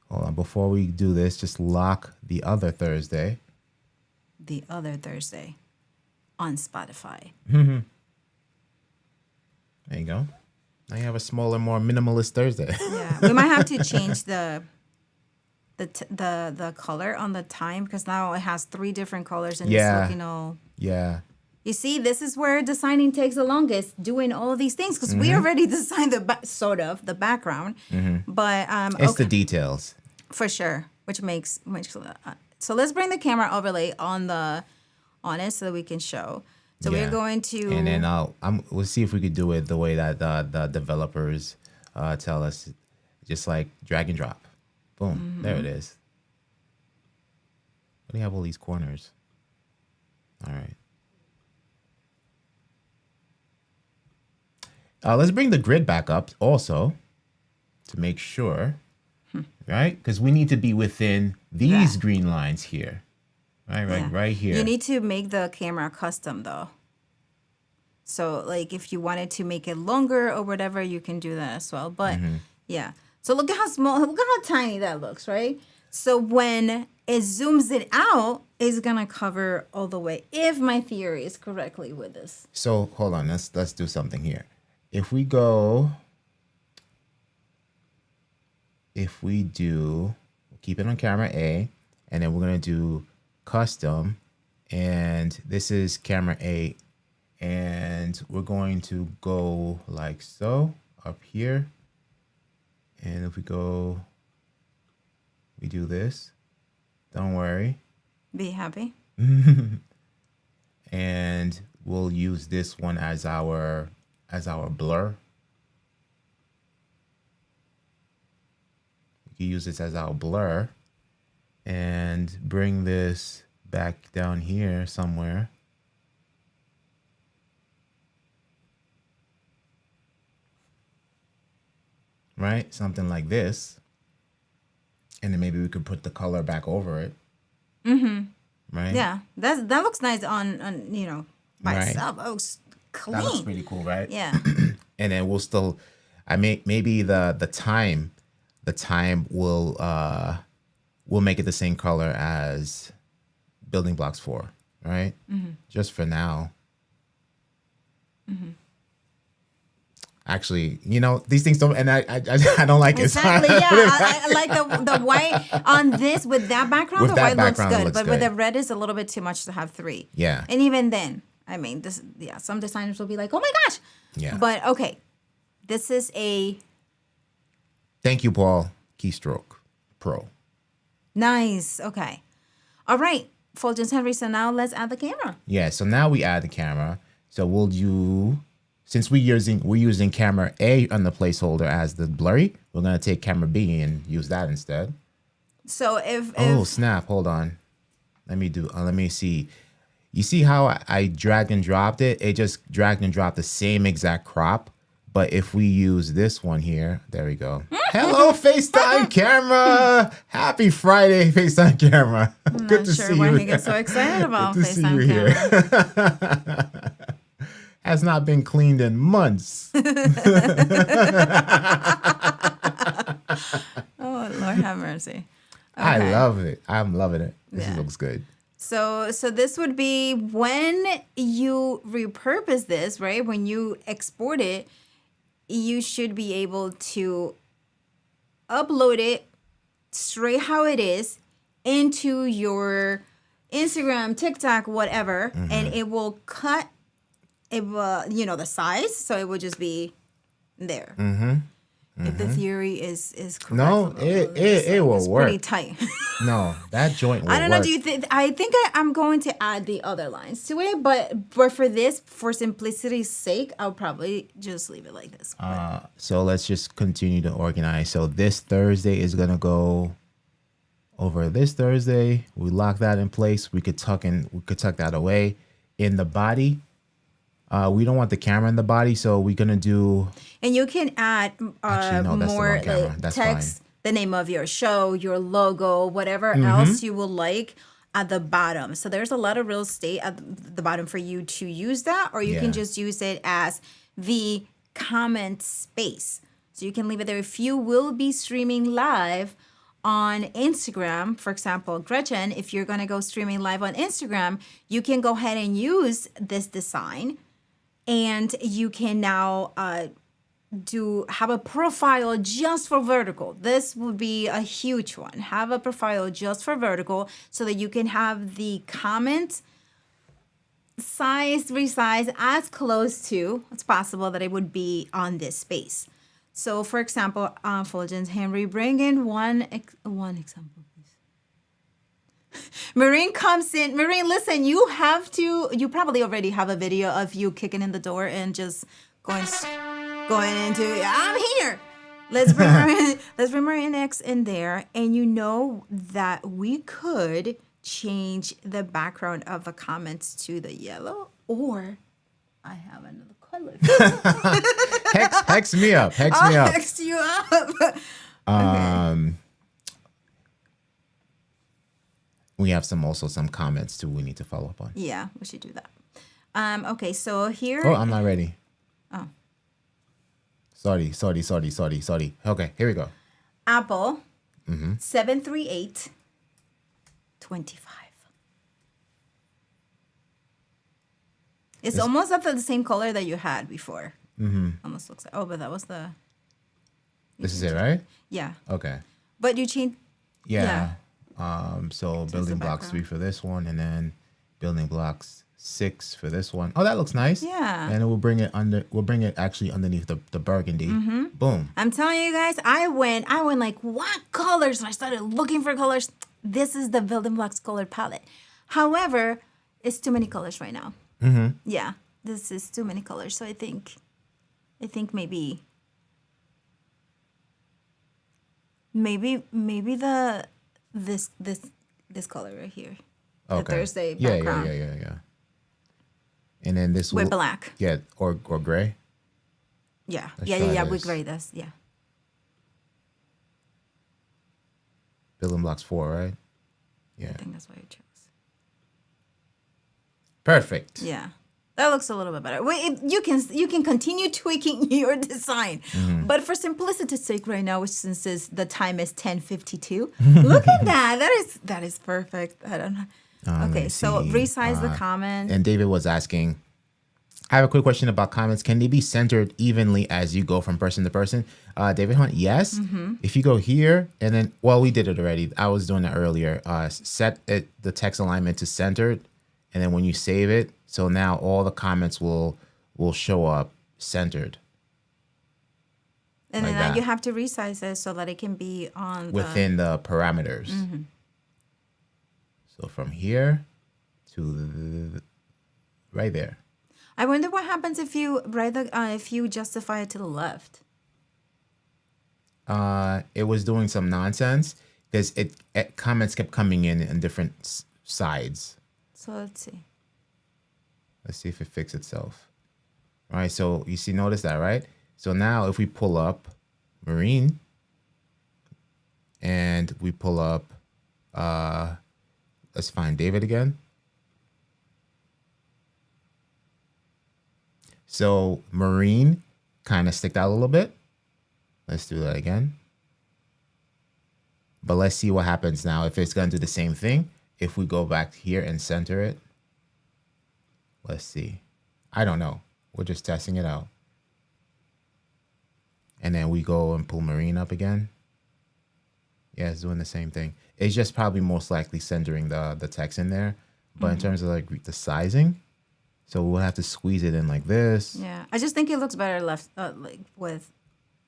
S2: Hold on, before we do this, just lock the other Thursday.
S1: The other Thursday on Spotify.
S2: There you go. Now you have a smaller, more minimalist Thursday.
S1: Yeah, we might have to change the color on the time because now it has 3 different colors and
S2: Yeah.
S1: it's looking all.
S2: Yeah.
S1: You see, this is where designing takes the longest, doing all these things because we already designed the background, but
S2: It's the details.
S1: for sure, which makes so let's bring the camera overlay on it so that we can show. So
S2: Yeah.
S1: we're going to
S2: And then we'll see if we could do it the way that the developers tell us, just like drag and drop. Boom, there it is. Why do you have all these corners? All right. Let's bring the grid back up also to make sure, right? Because we need to be within these green lines here. Right here.
S1: You need to make the camera custom though. So like if you wanted to make it longer or whatever, you can do that as well. But yeah. So look at how small, look at how tiny that looks, right? So when it zooms it out, it's gonna cover all the way. If my theory is correctly with this.
S2: So hold on, let's do something here. If we do, keep it on camera A, and then we're gonna do custom, and this is camera A, and we're going to go like so up here, and if we do this, don't worry,
S1: Be happy.
S2: and we'll use this one as our blur. We can use this as our blur and bring this back down here somewhere. Right? Something like this. And then maybe we could put the color back over it. Right?
S1: Yeah. That looks nice on by
S2: Right.
S1: itself. Oh, clean.
S2: That looks pretty cool, right?
S1: Yeah.
S2: And then we'll still, maybe the time will make it the same color as Building Blocks 4, right? Just for now. Actually, these things don't, and I don't like it.
S1: Exactly. Yeah, I like the white on this with that background.
S2: With
S1: The
S2: that
S1: white looks
S2: background, it
S1: good,
S2: looks
S1: but with
S2: good.
S1: the red is a little bit too much to have 3.
S2: Yeah.
S1: And even then, some designers will be like, "Oh my gosh."
S2: Yeah.
S1: But okay, this is a
S2: Thank you, Paul. Keystroke Pro.
S1: nice. Okay, all right, Fuljens Henry. So now let's add the camera.
S2: Yeah. So now we add the camera. So we'll do, since we're using camera A on the placeholder as the blurry, we're gonna take camera B and use that instead.
S1: So if
S2: Oh snap! Hold on. Let me see. You see how I dragged and dropped it? It just dragged and dropped the same exact crop. But if we use this one here, there we go. Hello, FaceTime camera. Happy Friday, FaceTime camera.
S1: I'm
S2: Good
S1: not
S2: to
S1: sure
S2: see
S1: why
S2: you.
S1: he gets so excited about
S2: Good to see you
S1: FaceTime
S2: here.
S1: camera.
S2: Has not been cleaned in months.
S1: Oh Lord have mercy.
S2: I
S1: Okay.
S2: love it. I'm loving it. This
S1: Yeah.
S2: looks good.
S1: So this would be when you repurpose this, right? When you export it, you should be able to upload it straight how it is into your Instagram, TikTok, whatever, and it will cut the size, so it will just be there. If the theory is correct.
S2: No, it will
S1: it's
S2: work.
S1: pretty tight.
S2: No, that joint will
S1: I don't know.
S2: work.
S1: Do you think? I think I'm going to add the other lines to it, but for this, for simplicity's sake, I'll probably just leave it like this.
S2: So let's just continue to organize. So this Thursday is gonna go over this Thursday. We lock that in place. We could tuck that away in the body. We don't want the camera in the body, so we're gonna do.
S1: And you can add
S2: Actually, no, that's the
S1: more
S2: wrong camera.
S1: like
S2: That's
S1: text,
S2: fine.
S1: the name of your show, your logo, whatever else you would like at the bottom. So there's a lot of real estate at the bottom for you to use that, or you
S2: Yeah.
S1: can just use it as the comment space. So you can leave it there. If you will be streaming live on Instagram, for example, Gretchen, if you're going to go streaming live on Instagram, you can go ahead and use this design, and you can now have a profile just for vertical. This would be a huge one. Have a profile just for vertical so that you can have the comment size, resize as close to as possible that it would be on this space. So for example, Fuljens, Henry, bring in one example, please. Marine comes in. Marine, listen, you probably already have a video of you kicking in the door and just going into, I'm here. Let's bring Marine X in there. And you know that we could change the background of the comments to the yellow, or I have another color.
S2: Hex me up. Hex me
S1: I'll
S2: up.
S1: hex you up. Okay.
S2: We have some comments too we need to follow up on.
S1: Yeah, we should do that. Okay, so here.
S2: Oh, I'm not ready.
S1: Oh.
S2: Sorry. Okay, here we go.
S1: Apple 738 25. It's almost up to the same color that you had before. Almost looks like. Oh, but that was the.
S2: This is it, right?
S1: Yeah.
S2: Okay.
S1: But you changed.
S2: Yeah. So
S1: the
S2: building blocks
S1: background.
S2: 3 for this one, and then building blocks 6 for this one. Oh, that looks nice.
S1: Yeah.
S2: And then we'll bring it actually underneath the burgundy. Boom.
S1: I'm telling you guys, I went like, what colors? And I started looking for colors. This is the Building Blocks color palette. However, it's too many colors right now. Yeah, this is too many colors. So I think maybe this color right here.
S2: Okay.
S1: The Thursday background.
S2: Yeah. And then this
S1: With black.
S2: Yeah, or gray.
S1: Yeah.
S2: Let's
S1: Yeah.
S2: try
S1: With
S2: this.
S1: gray. That's yeah.
S2: Building blocks 4, right? Yeah.
S1: I think that's what I chose.
S2: Perfect.
S1: Yeah, that looks a little bit better. Wait, you can continue tweaking your design, but for simplicity's sake, right now, since the time is 10:52, look at that. That is perfect. I don't know.
S2: Let
S1: Okay,
S2: me
S1: so
S2: see.
S1: resize the comment.
S2: And David was asking, I have a quick question about comments. Can they be centered evenly as you go from person to person? David Hunt, yes. If you go here and then, well, we did it already. I was doing it earlier. Set the text alignment to centered. And then when you save it, so now all the comments will show up centered.
S1: And
S2: like
S1: then now
S2: that.
S1: you have to resize it so that it can be on
S2: Within the parameters. So from here to right there.
S1: I wonder what happens if you if you justify it to the left.
S2: It was doing some nonsense because it comments kept coming in different sides.
S1: So let's see.
S2: Let's see if it fixes itself. All right, so you see, notice that, right? So now if we pull up Marine and we pull up, let's find David again. So Marine kind of sticked out a little bit. Let's do that again. But let's see what happens now. If it's going to do the same thing, if we go back here and center it, let's see. I don't know. We're just testing it out. And then we go and pull Marine up again. Yeah, it's doing the same thing. It's just probably most likely centering the text in there. But in terms of like the sizing, so we'll have to squeeze it in like this.
S1: Yeah, I just think it looks better left, like with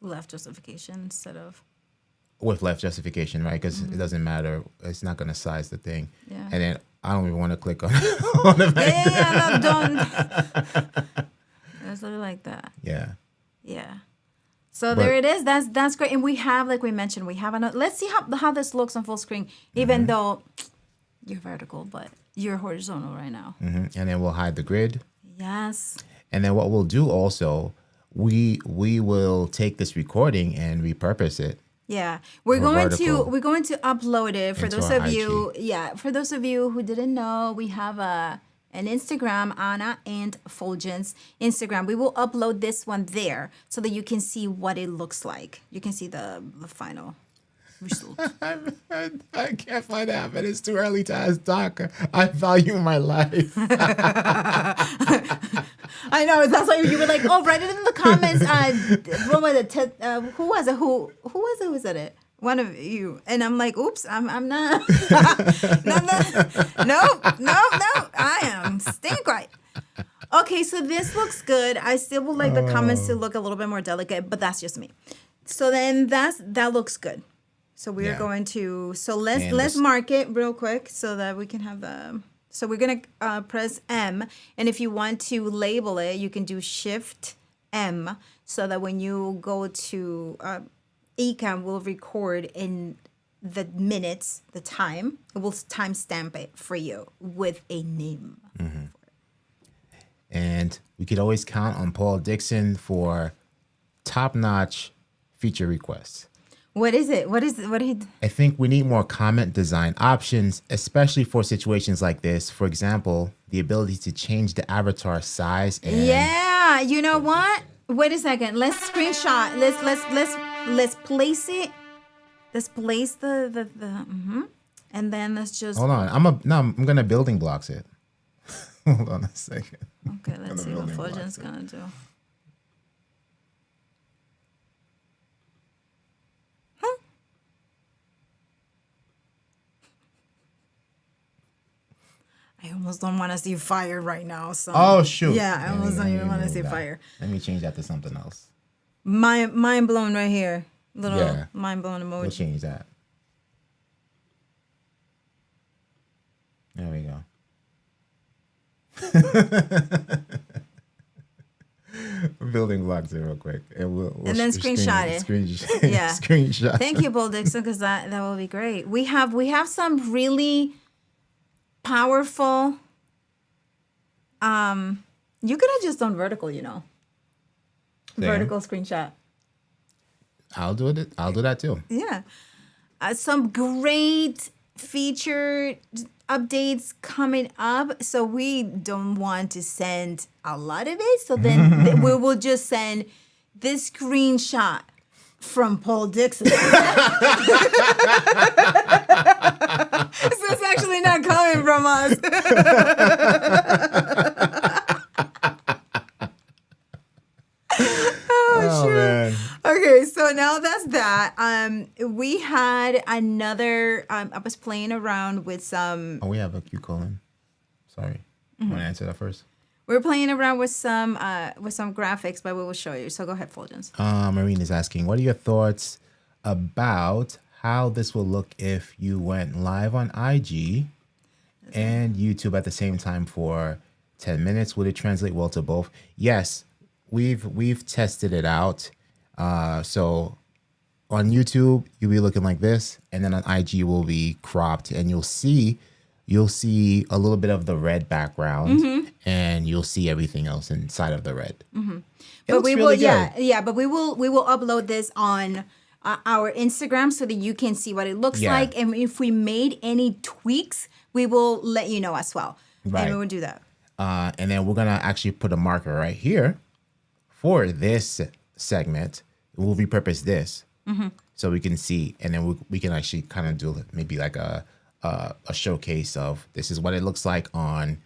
S1: left justification instead of.
S2: With left justification, right? Because it doesn't matter. It's not going to size the thing.
S1: Yeah.
S2: And then I don't even want to click on the back.
S1: Yeah, no, don't. It's sort of like that.
S2: Yeah.
S1: Yeah. So there it is. That's great. And we have, like we mentioned, we have another. Let's see how this looks on full screen, even though you're vertical, but you're horizontal right now.
S2: And then we'll hide the grid.
S1: Yes.
S2: And then what we'll do also, we will take this recording and repurpose it.
S1: Yeah, we're going to upload it for those of you. Yeah, for those of you who didn't know, we have an Instagram, Anna and Fuljens Instagram. We will upload this one there so that you can see what it looks like. You can see the final result.
S2: I can't find that, but it's too early to ask Doc. I value my life.
S1: I know. That's why you were like, "Oh, write it in the comments." What was it? Who was it? Who was it? Who said it? One of you. And I'm like, "Oops, I'm not." No. I am staying quiet. Okay, so this looks good. I still would like the comments to look a little bit more delicate, but that's just me. So then that looks good. So we're going to. So let's mark it real quick so that we can have the. So we're going to press M. And if you want to label it, you can do Shift M so that when you go to Ecamm, will record in the minutes, the time. It will timestamp it for you with a name.
S2: Mm-hmm. And we could always count on Paul Dixon for top-notch feature requests.
S1: What is it? What did
S2: I think we need more comment design options, especially for situations like this. For example, the ability to change the avatar size. And
S1: yeah, you know what? Wait a second. Let's screenshot. Let's place it. Let's place the and then let's just
S2: hold on. I'm gonna building blocks it. Hold on a second.
S1: Okay, let's see what Fuljens gonna do. I almost don't want to see fire right now. So.
S2: Oh shoot!
S1: Yeah, I almost don't even want to see fire.
S2: Let me change that to something else.
S1: Mind blown right here. Little mind blown emoji.
S2: We'll change that. There we go. Building blocks it real quick, and we'll
S1: and then screenshot it.
S2: Yeah, screenshot.
S1: Thank you, Paul Dixon, because that will be great. We have some really powerful. You could have just done vertical, vertical screenshot.
S2: I'll do it. I'll do that too.
S1: Yeah, some great feature updates coming up. So we don't want to send a lot of it. So then we will just send this screenshot from Paul Dixon. So it's actually not coming from us. Oh, shoot. Man. Okay, so now that's that. We had another. I was playing around with some.
S2: Oh, we have a Q colon. Sorry, want to answer that first?
S1: We're playing around with some graphics, but we will show you. So go ahead, Fuljens.
S2: Marine is asking, what are your thoughts about how this will look if you went live on IG and YouTube at the same time for 10 minutes? Would it translate well to both? Yes, we've tested it out. So on YouTube, you'll be looking like this, and then on IG will be cropped, and you'll see a little bit of the red background, and you'll see everything else inside of the red.
S1: But we will, but we will upload this on our Instagram so that you can see what it looks like, and if we made any tweaks, we will let you know as well. Right. And we will do that.
S2: And then we're gonna actually put a marker right here for this segment. We'll repurpose this so we can see, and then we can actually kind of do maybe like a showcase of this is what it looks like on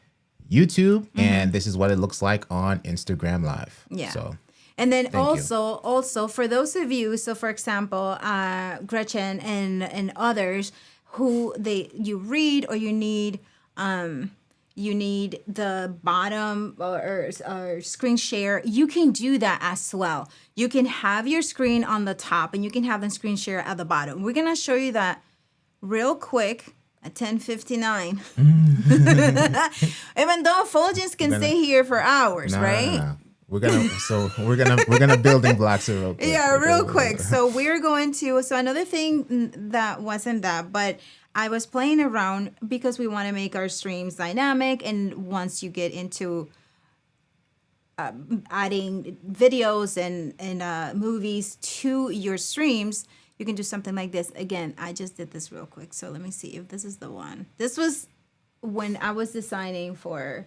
S2: YouTube, and this is what it looks like on Instagram Live.
S1: Yeah.
S2: So,
S1: and then also for those of you, so for example, Gretchen and others who you read or you need the bottom or screen share, you can do that as well. You can have your screen on the top and you can have the screen share at the bottom. We're going to show you that real quick at 10:59. Even though Fuljens can stay here for hours, right?
S2: No. We're gonna building blocks it real quick.
S1: Yeah, real quick. So we're going to. So another thing that wasn't that, but I was playing around because we want to make our streams dynamic, and once you get into adding videos and movies to your streams, you can do something like this. Again, I just did this real quick, so let me see if this is the one. This was when I was designing for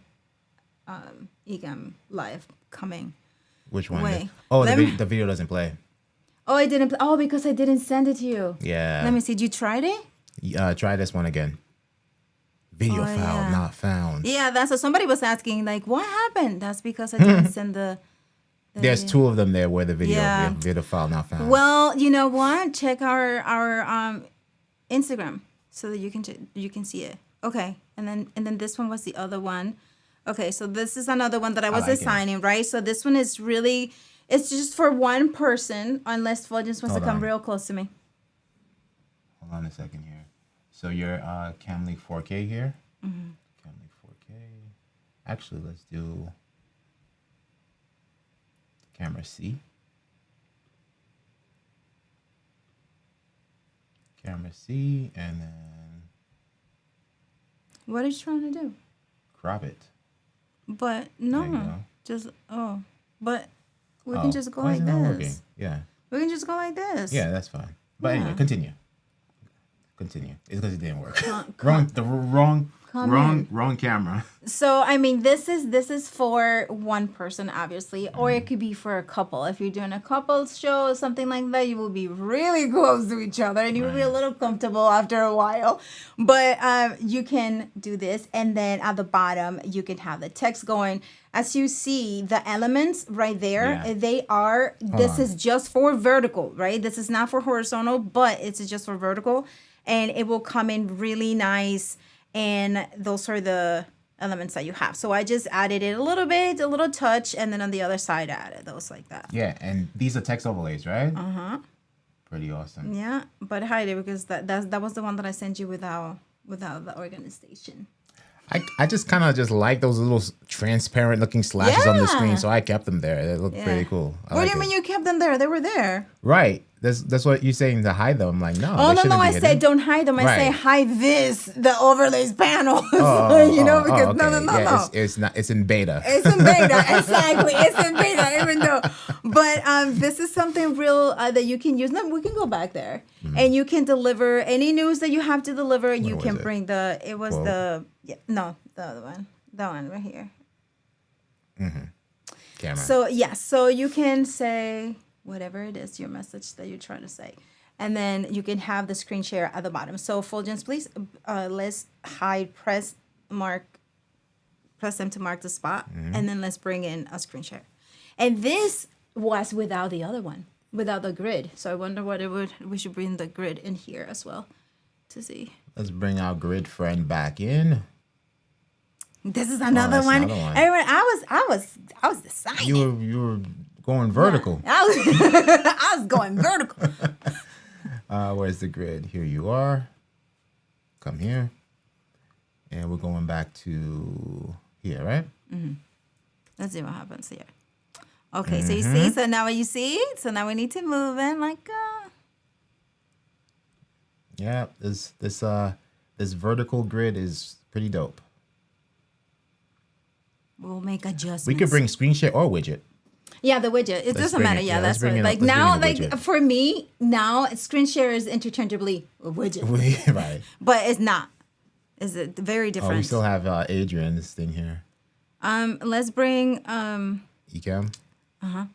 S1: Ecamm Live coming.
S2: Which one?
S1: Wait.
S2: Oh, the video doesn't play.
S1: Oh, I didn't. Oh, because I didn't send it to you.
S2: Yeah.
S1: Let me see. Did you try it?
S2: Try this one again. Video file not found.
S1: Yeah, that's what somebody was asking. Like, what happened? That's because I didn't send the
S2: There's
S1: video.
S2: two of them there where the video
S1: Yeah.
S2: video file not found.
S1: Well, you know what? Check our Instagram so that you can see it. Okay, and then this one was the other one. Okay, so this is another one that I was designing, right? So this one is really, it's just for one person, unless Fuljens wants to come real close to me.
S2: Hold on a second here. So you're Cam League 4K here. Mm-hmm. Cam League 4K. Actually, let's do camera C. Camera C, and then
S1: What are you trying to do?
S2: crop it.
S1: But
S2: There you
S1: no,
S2: go.
S1: just but we can just go
S2: why
S1: like
S2: is it not working?
S1: this.
S2: Yeah.
S1: We can just go like this.
S2: Yeah, that's fine. But anyway, continue. Continue. It's because it didn't work. Wrong camera.
S1: So I mean, this is for one person, obviously, or it could be for a couple. If you're doing a couples show or something like that, you will be really close to each other, and you will be a little comfortable after a while. But you can do this, and then at the bottom you can have the text going. As you see, the elements right there, they are. This is just for vertical, right? This is not for horizontal, but it's just for vertical, and it will come in really nice. And those are the elements that you have. So I just added it a little bit, a little touch, and then on the other side I added those like that.
S2: Yeah, and these are text overlays, right? Uh-huh. Pretty awesome.
S1: Yeah, but hide it because that was the one that I sent you without the organization.
S2: I just kind of just like those little transparent looking slashes on the screen, so I kept them there. They look pretty cool.
S1: What do you mean you kept them there? They were there.
S2: Right. That's what you're saying, to hide them. I'm like, no.
S1: Oh, no, I said don't hide them. I say hide the overlays panel. Because no.
S2: It's in beta.
S1: It's in beta, exactly. It's in beta, even though. But this is something real that you can use. No, we can go back there. Mm-hmm. And you can deliver any news that you have to deliver. You can bring the other one. That one right here.
S2: Mm-hmm. Camera.
S1: So you can say whatever it is, your message that you're trying to say. And then you can have the screen share at the bottom. So Fuljens, please, let's press them to mark the spot. Mm-hmm. And then let's bring in a screen share. And this was without the other one, without the grid. So I wonder we should bring the grid in here as well to see.
S2: Let's bring our grid friend back in.
S1: This is another one. Everyone, I was deciding.
S2: You were going vertical.
S1: Yeah, I was going vertical.
S2: Where's the grid? Here you are. Come here. And we're going back to here, right?
S1: Mm-hmm. Let's see what happens here. Okay, so you see? So now you see? So now we need to move in like...
S2: Yeah, this vertical grid is pretty dope.
S1: We'll make adjustments.
S2: We could bring screen share or widget.
S1: Yeah, the widget. It doesn't matter. Yeah, that's right. Like now, like for me, now screen share is interchangeably a widget.
S2: Right.
S1: But it's not. It's very different.
S2: Oh, we still have Adrian's thing here.
S1: Let's bring
S2: Ecamm.
S1: Uh-huh.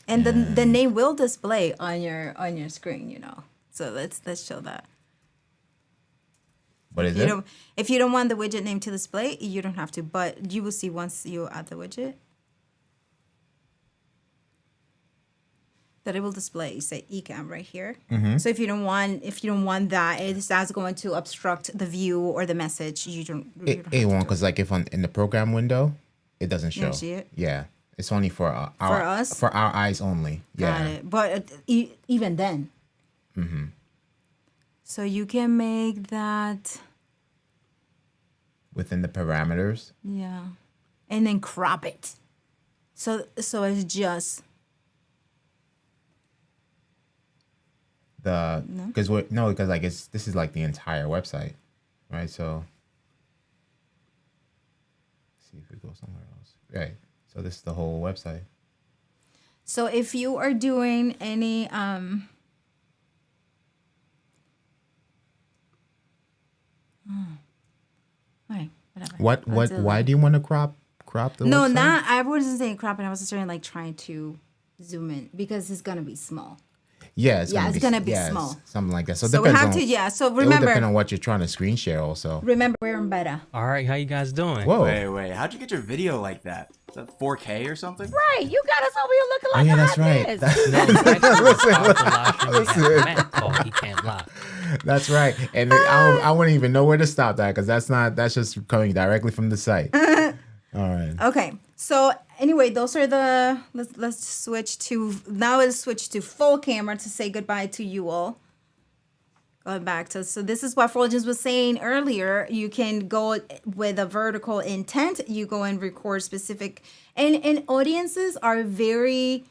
S1: And the name will display on your screen, you know. So let's show that.
S2: What is it?
S1: If you don't want the widget name to display, you don't have to, but you will see once you add the widget that it will display, say Ecamm right here. Mm-hmm. So if you don't want that, that's going to obstruct the view or the message. It
S2: won't, because like if in the program window, it doesn't show.
S1: You see it?
S2: Yeah. It's only for
S1: us?
S2: For our eyes only. Yeah.
S1: Got it. But even then.
S2: Mm-hmm.
S1: So you can make that
S2: within the parameters.
S1: Yeah. And then crop it. So it's just
S2: because like this is like the entire website. right? So see if we go somewhere else. Right. So this is the whole website.
S1: So if you are doing any Alright, whatever.
S2: Why do you want to crop the
S1: No,
S2: website?
S1: not I wasn't saying cropping, I was just saying like trying to zoom in because it's gonna be small.
S2: Yeah, it's
S1: gonna be small.
S2: something like that. So,
S1: So we
S2: depends
S1: have
S2: on,
S1: to so
S2: it will depend
S1: remember
S2: on what you're trying to screen share also.
S1: we're in beta.
S3: All right, how you guys doing?
S2: Whoa.
S4: Wait, how'd you get your video like that? Is that 4K or something?
S1: Right, you got us over here looking
S2: Oh
S1: like
S2: yeah, that's right.
S3: No, it's actually a powerful live stream we have a Matt called Ecamm Live.
S2: That's right. And I wouldn't even know where to stop that because that's just coming directly from the site. All right.
S1: Okay. So anyway, those are the let's switch to full camera to say goodbye to you all. Going back to so this is what Fuljens was saying earlier. You can go with a vertical intent. You go and record specific and audiences are very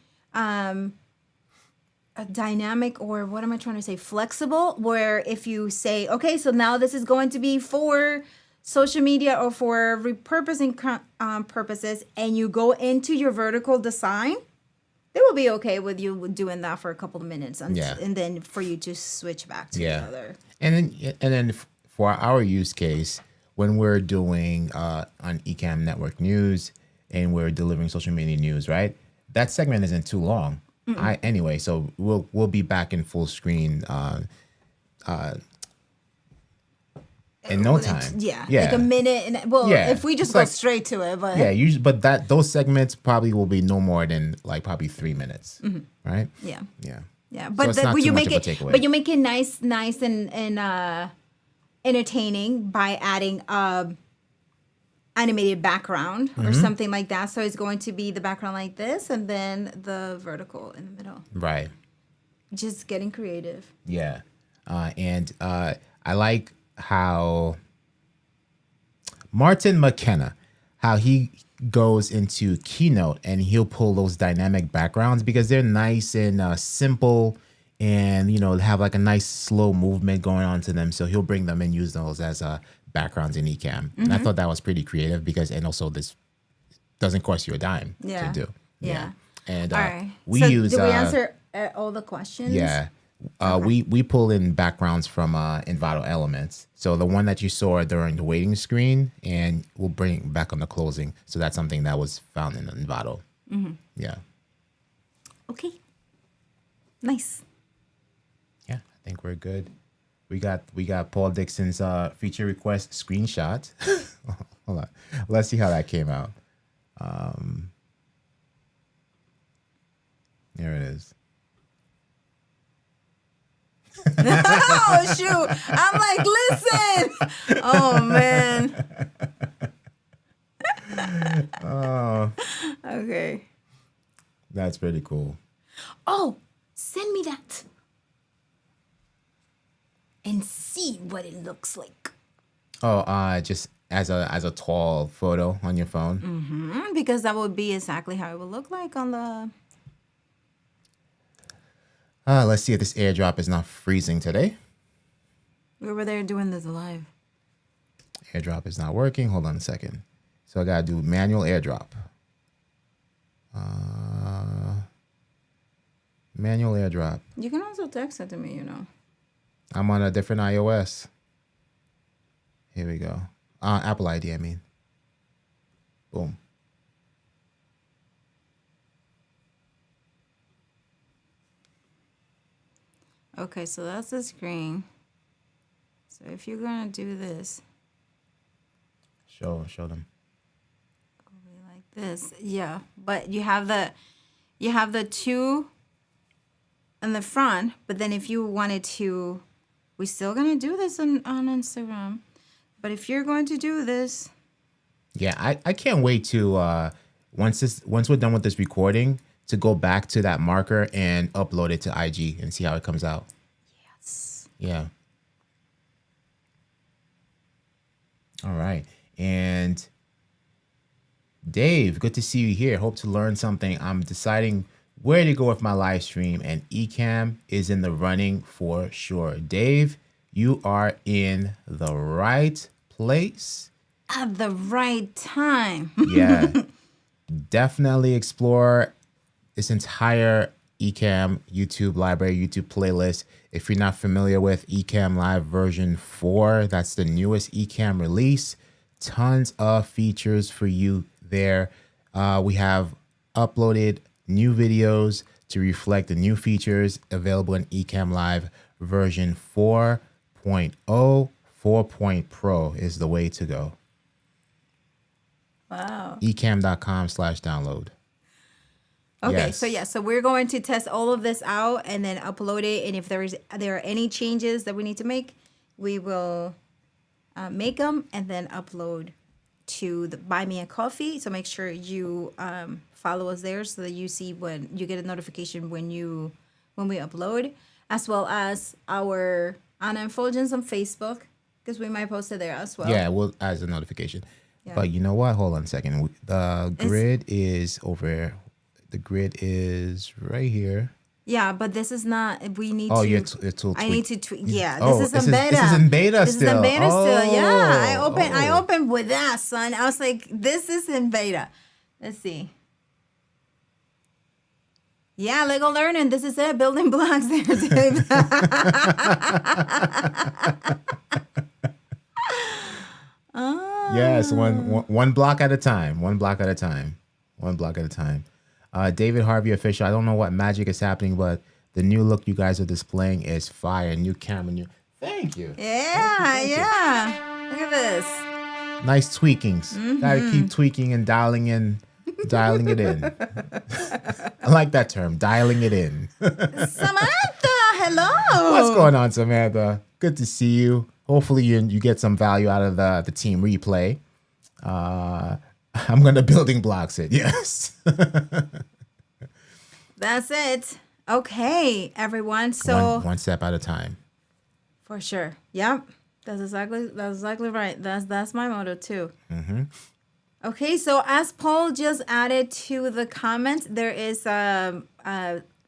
S1: dynamic, or what am I trying to say, flexible, where if you say, okay, so now this is going to be for social media or for repurposing purposes, and you go into your vertical design, they will be okay with you doing that for a couple of minutes, and then for you to switch back to the other.
S2: And then for our use case, when we're doing on Ecamm Network News and we're delivering social media news, right? That segment isn't too long. Anyway, so we'll be back in full screen in no time.
S1: Like a minute. And if we just go straight to it, but
S2: usually, but those segments probably will be no more than like probably 3 minutes, right?
S1: Yeah.
S2: So
S1: But
S2: it's not
S1: you
S2: too much
S1: make
S2: of a
S1: it,
S2: takeaway.
S1: but you make it nice and entertaining by adding animated background or something like that. So it's going to be the background like this, and then the vertical in the middle.
S2: Right.
S1: Just getting creative.
S2: Yeah. And I like how Martin McKenna, how he goes into Keynote and he'll pull those dynamic backgrounds because they're nice and simple and, have like a nice slow movement going on to them. So he'll bring them and use those as backgrounds in Ecamm. And I thought that was pretty creative and also this doesn't cost you a dime to do.
S1: Yeah.
S2: And
S1: All right.
S2: we
S1: so
S2: use...
S1: did we answer all the questions?
S2: Yeah. We pull in backgrounds from Envato Elements. So the one that you saw during the waiting screen, and we'll bring it back on the closing. So that's something that was found in Envato. Yeah.
S1: Okay. Nice.
S2: Yeah, I think we're good. We got Paul Dixon's feature request screenshot. Hold on. Let's see how that came out. There it is.
S1: Oh shoot! I'm like, listen. Oh man.
S2: Oh,
S1: Okay.
S2: that's pretty cool.
S1: Oh, send me that and see what it looks like.
S2: Oh, just as a tall photo on your phone.
S1: Because that would be exactly how it would look like on the.
S2: Let's see if this airdrop is not freezing today.
S1: We were there doing this live.
S2: Airdrop is not working. Hold on a second. So I gotta do manual airdrop. Manual airdrop.
S1: You can also text it to me,
S2: I'm on a different iOS. Here we go. Apple ID, I mean. Boom.
S1: Okay, so that's the screen. So if you're gonna do this,
S2: Show them.
S1: like this, yeah. But you have the two in the front. But then if you wanted to, we're still gonna do this on Instagram. But if you're going to do this,
S2: Yeah, I can't wait to once we're done with this recording to go back to that marker and upload it to IG and see how it comes out.
S1: yes.
S2: Yeah. All right. And Dave, good to see you here. Hope to learn something. I'm deciding where to go with my live stream, and Ecamm is in the running for sure. Dave, you are in the right place.
S1: At the right time.
S2: Yeah. Definitely explore this entire Ecamm YouTube library, YouTube playlist. If you're not familiar with Ecamm Live version 4, that's the newest Ecamm release. Tons of features for you there. We have uploaded new videos to reflect the new features available in Ecamm Live version 4.0. 4.0 is the way to go.
S1: Wow.
S2: Ecamm.com/download.
S1: Okay,
S2: Yes.
S1: so we're going to test all of this out and then upload it. And if there are any changes that we need to make, we will make them and then upload to the Buy Me a Coffee. So make sure you follow us there so that you see when you get a notification when we upload, as well as our Anna and Fuljens on Facebook, because we might post it there as well.
S2: Yeah, well, as a notification.
S1: Yeah.
S2: But you know what? Hold on a second. The grid is over. The grid is right here.
S1: Yeah, but this is not. We need
S2: Oh,
S1: to.
S2: it's all
S1: I need to tweak. Yeah,
S2: Oh,
S1: this is in beta.
S2: This is in beta
S1: This
S2: still.
S1: is in beta still. Yeah, I
S2: Oh.
S1: opened with that, son. I was like, this is in beta. Let's see. Yeah, Lego Learning. This is it. Building blocks there, Dave.
S2: Yes, one block at a time. One block at a time. One block at a time. David Harvey official. I don't know what magic is happening, but the new look you guys are displaying is fire. New camera, new. Thank you.
S1: Yeah, yeah. Look at this.
S2: Nice tweakings. Gotta keep tweaking and dialing it in. I like that term, dialing it in.
S1: Samantha, hello.
S2: What's going on, Samantha? Good to see you. Hopefully you get some value out of the team replay. I'm gonna building blocks it. Yes.
S1: That's it. Okay, everyone. So
S2: one step at a time.
S1: for sure. Yep. That's exactly right. That's my motto too.
S2: Mm-hmm.
S1: Okay, so as Paul just added to the comments, there is a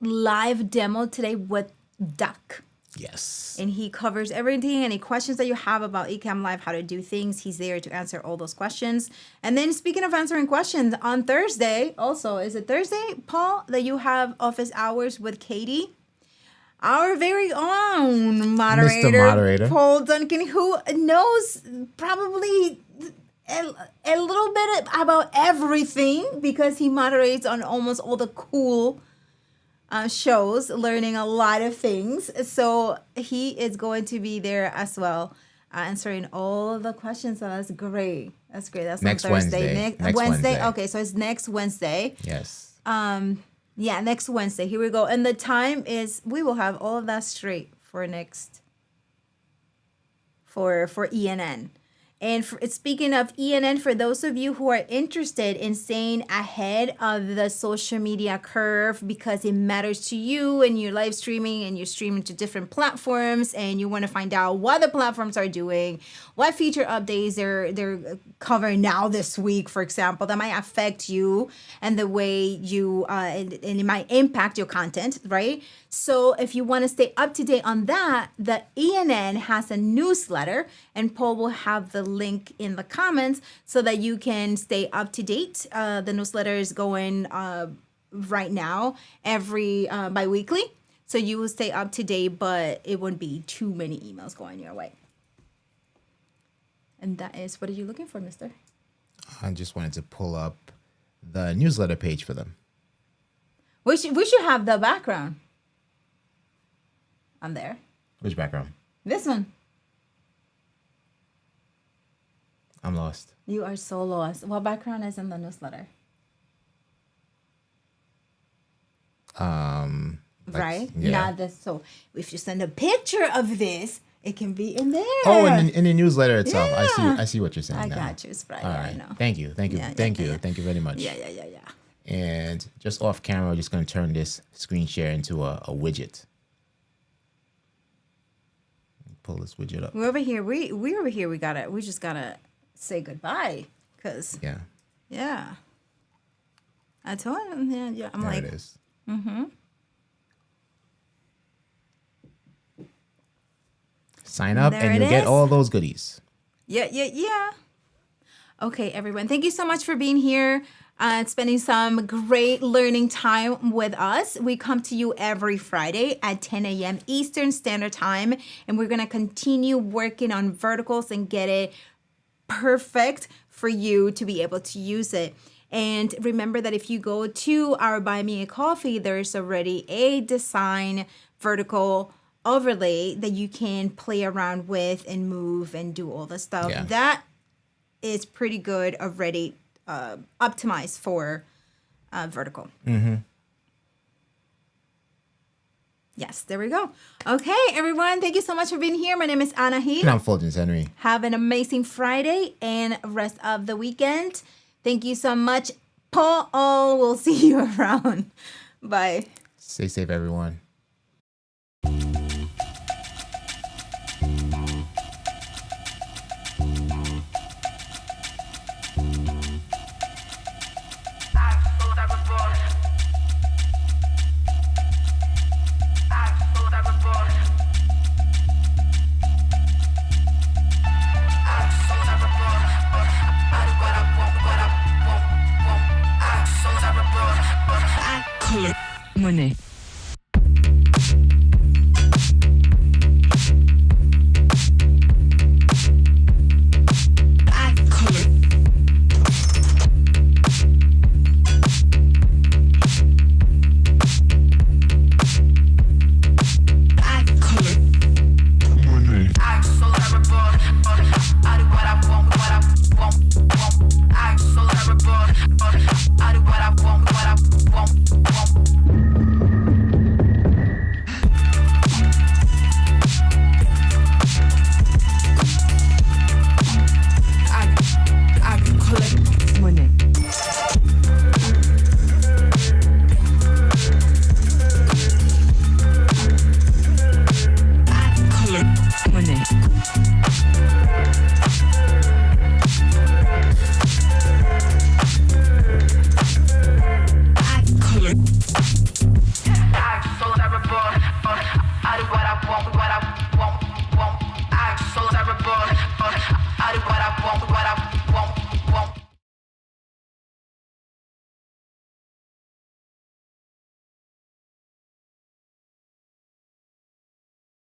S1: live demo today with Duck.
S2: Yes.
S1: And he covers everything. Any questions that you have about Ecamm Live, how to do things, he's there to answer all those questions. And then speaking of answering questions, on Thursday, also, is it Thursday, Paul, that you have office hours with Katie? Our very own moderator,
S2: Mr. Moderator.
S1: Paul Duncan, who knows probably a little bit about everything because he moderates on almost all the cool shows, learning a lot of things. So he is going to be there as well, answering all of the questions. So that's great. That's great. That's
S2: Next
S1: on Thursday.
S2: Wednesday.
S1: Next Wednesday. Okay, so it's next Wednesday.
S2: Yes.
S1: Yeah, next Wednesday. Here we go. And the time is, we will have all of that straight for next, for ENN. And speaking of ENN, for those of you who are interested in staying ahead of the social media curve because it matters to you and you're live streaming and you're streaming to different platforms and you want to find out what the platforms are doing, what feature updates they're covering now this week, for example, that might affect you and the way you, and it might impact your content, right? So if you want to stay up to date on that, the ENN has a newsletter, and Paul will have the link in the comments so that you can stay up to date. The newsletter is going right now every bi-weekly. So you will stay up to date, but it won't be too many emails going your way. And that is, what are you looking for, mister?
S2: I just wanted to pull up the newsletter page for them.
S1: We should have the background on there.
S2: Which background?
S1: This one.
S2: I'm lost.
S1: You are so lost. What background is in the newsletter? Right?
S2: Yeah.
S1: Not this. So if you send a picture of this, it can be in there.
S2: Oh, in the newsletter itself.
S1: Yeah.
S2: I see what you're saying.
S1: I
S2: now.
S1: got you, Sprite.
S2: All
S1: I
S2: right.
S1: know.
S2: Thank you. Thank you very much.
S1: Yeah.
S2: And just off camera, we're just going to turn this screen share into a widget. Pull this widget up.
S1: We're over here. We over here. We just gotta say goodbye, cause yeah. I told him. Yeah. I'm
S2: There
S1: like,
S2: it is. Sign up
S1: There
S2: and
S1: it
S2: you'll get
S1: is.
S2: all those goodies.
S1: Yeah. Okay, everyone. Thank you so much for being here. Spending some great learning time with us. We come to you every Friday at 10 a.m. Eastern Standard Time, and we're going to continue working on verticals and get it perfect for you to be able to use it. And remember that if you go to our Buy Me a Coffee, there's already a design vertical overlay that you can play around with and move and do all the stuff.
S2: Yeah.
S1: That is pretty good already optimized for vertical. Yes, there we go. Okay, everyone. Thank you so much for being here. My name is Anna He.
S2: And I'm Fuljens Henry.
S1: Have an amazing Friday and rest of the weekend. Thank you so much, Paul. We'll see you around. Bye.
S2: Stay safe, everyone.